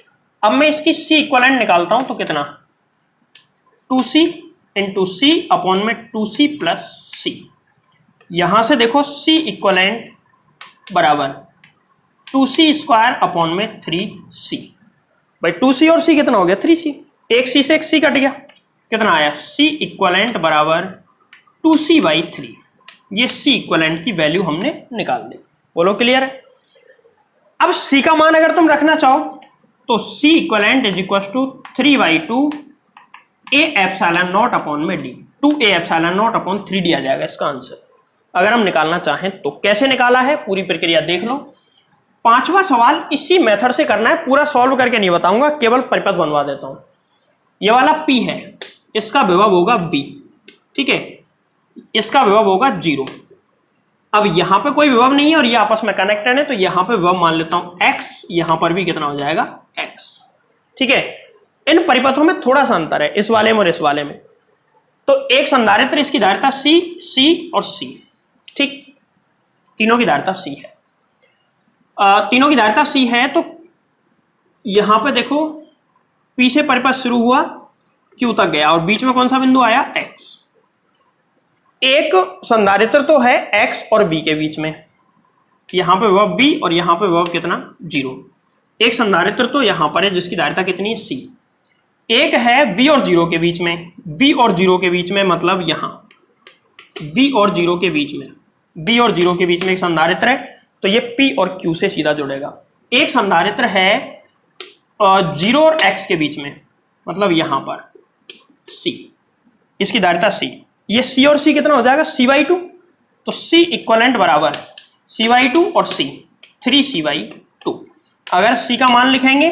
अब मैं इसकी C इक्विवेलेंट निकालता हूं, तो कितना, 2C इंटू C अपॉन में 2C प्लस C। यहां से देखो C इक्विवेलेंट बराबर 2C स्क्वायर अपॉन में 3C। भाई 2C और C कितना हो गया, 3C। एक C से एक C कट गया, कितना आया, C इक्विवेलेंट बराबर 2C बाई 3। ये C इक्विवेलेंट की वैल्यू हमने निकाल दी, बोलो क्लियर है। अब C का मान अगर तुम रखना चाहो, तो C equivalent is equal to 3/2 A epsilon naught upon में D, 2A epsilon naught upon 3 दिया जाएगा इसका आंसर, अगर हम निकालना चाहें तो। कैसे निकाला है पूरी प्रक्रिया देख लो। पांचवा सवाल इसी मेथड से करना है, पूरा सॉल्व करके नहीं बताऊंगा, केवल परिपथ बनवा देता हूं। ये वाला P है, इसका विभव होगा B, ठीक है, इसका विभव होगा 0। अब यहां पे कोई विभव नहीं है और ये आपस में कनेक्टेड है, तो यहां पे विभव मान लेता हूं X, यहां पर भी कितना हो जाएगा, X, ठीक है। इन परिपथों में थोड़ा सा अंतर है, इस वाले में और इस वाले में। तो एक संधारित्र, इसकी धारिता C और C, ठीक, तीनों की धारिता C है। तीनों की धारिता C है, तो यहां पे देखो P से परिपथ शुरू हुआ, Q तक गया और बीच में कौन सा बिंदु आया, X। एक संधारित्र तो है X और B के बीच में, यहां पे विभव B और यहां पे विभव कितना, 0। एक संधारित्र तो यहां पर है जिसकी धारिता कितनी है, C। एक है B और 0 के बीच में, B और 0 के बीच में मतलब यहां B और 0 के बीच में, B और 0 के बीच में एक संधारित्र है, तो ये P और Q से सीधा जुड़ेगा। एक संधारित्र है 0 और X के बीच में, मतलब यहां पर C, इसकी धारिता C। ये C और C कितना हो जाएगा, C/2, तो C इक्वलेंट बराबर है C/2 और C 3C/2। अगर C का मान लिखेंगे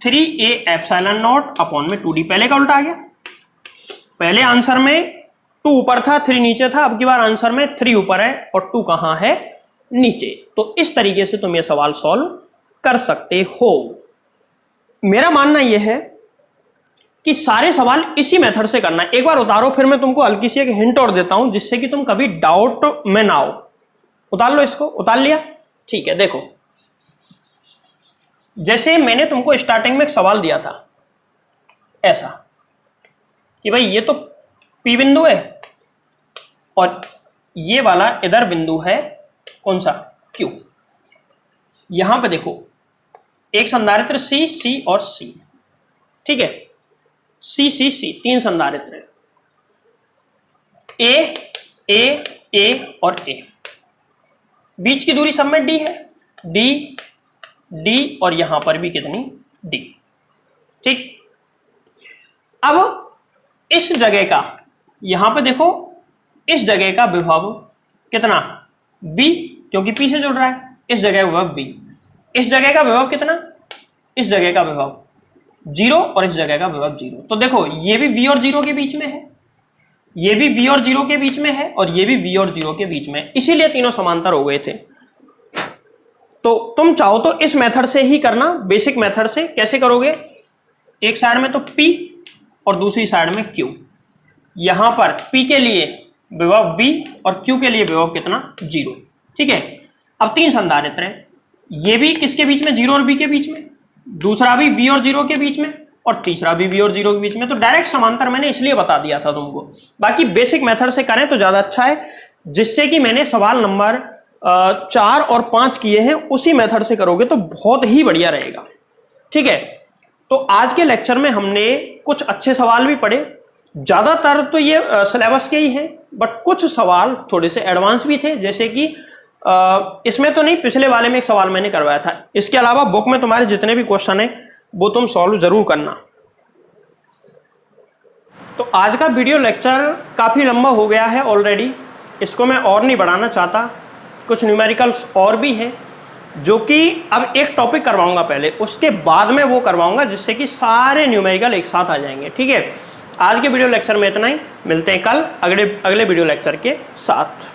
3A/0 अपॉन में 2D, पहले का उल्टा आ गया। पहले आंसर में 2 ऊपर था 3 नीचे था, अब की बार आंसर में 3 ऊपर है और 2 कहां है, नीचे। तो इस तरीके से तुम ये सवाल सॉल्व कर सकते हो। मेरा मानना यह है कि सारे सवाल इसी मेथड से करना है। एक बार उतारो, फिर मैं तुमको हल्की सी एक हिंट और देता हूं जिससे कि तुम कभी डाउट में ना हो। उतार लो इसको, उतार लिया, ठीक है। देखो, जैसे मैंने तुमको स्टार्टिंग में एक सवाल दिया था ऐसा कि भाई ये तो P बिंदु है और ये वाला इधर बिंदु है कौन सा, Q। यहां पे देखो एक संधारित्र C और C, ठीक है, C 3 संधारित्र है, A और A। बीच की दूरी सब में D है, D और यहां पर भी कितनी, D, ठीक। अब इस जगह का, यहां पे देखो इस जगह का विभव कितना, B, क्योंकि P से जुड़ रहा है। इस जगह का विभव B, इस जगह का विभव कितना, इस जगह का विभव 0 और इस जगह का विभव 0। तो देखो ये भी V और 0 के बीच में है, ये भी V और 0 के बीच में है और ये भी V और 0 के बीच में है, इसीलिए तीनों समांतर हो गए थे। तो तुम चाहो तो इस मेथड से ही करना, बेसिक मेथड से। कैसे करोगे, एक साइड में तो P और दूसरी साइड में Q। यहां पर P के लिए विभव V और Q के लिए विभव कितना, 0, ठीक है। अब 3 संधारित्र हैं, ये भी किसके बीच में, 0 और B के बीच में, दूसरा भी V और 0 के बीच में और तीसरा भी V और 0 के बीच में। तो डायरेक्ट समांतर मैंने इसलिए बता दिया था तुमको। बाकी बेसिक मेथड से करें तो ज्यादा अच्छा है, जिससे कि मैंने सवाल नंबर 4 और 5 किए हैं, उसी मेथड से करोगे तो बहुत ही बढ़िया रहेगा, ठीक है। तो आज के लेक्चर में हमने कुछ अच्छे सवाल भी पढ़े, ज्यादातर तो ये सिलेबस के ही हैं, बट कुछ सवाल थोड़े से एडवांस भी थे, जैसे कि इसमें तो नहीं, पिछले वाले में एक सवाल मैंने करवाया था। इसके अलावा बुक में तुम्हारे जितने भी क्वेश्चन है वो तुम सॉल्व जरूर करना। तो आज का वीडियो लेक्चर काफी लंबा हो गया है ऑलरेडी, इसको मैं और नहीं बढ़ाना चाहता। कुछ न्यूमेरिकल्स और भी हैं जो कि अब एक टॉपिक करवाऊंगा पहले, उसके बाद में वो करवाऊंगा, जिससे कि सारे न्यूमेरिकल एक साथ आ जाएंगे, ठीक है। आज के वीडियो लेक्चर में इतना ही, मिलते हैं कल अगले वीडियो लेक्चर के साथ।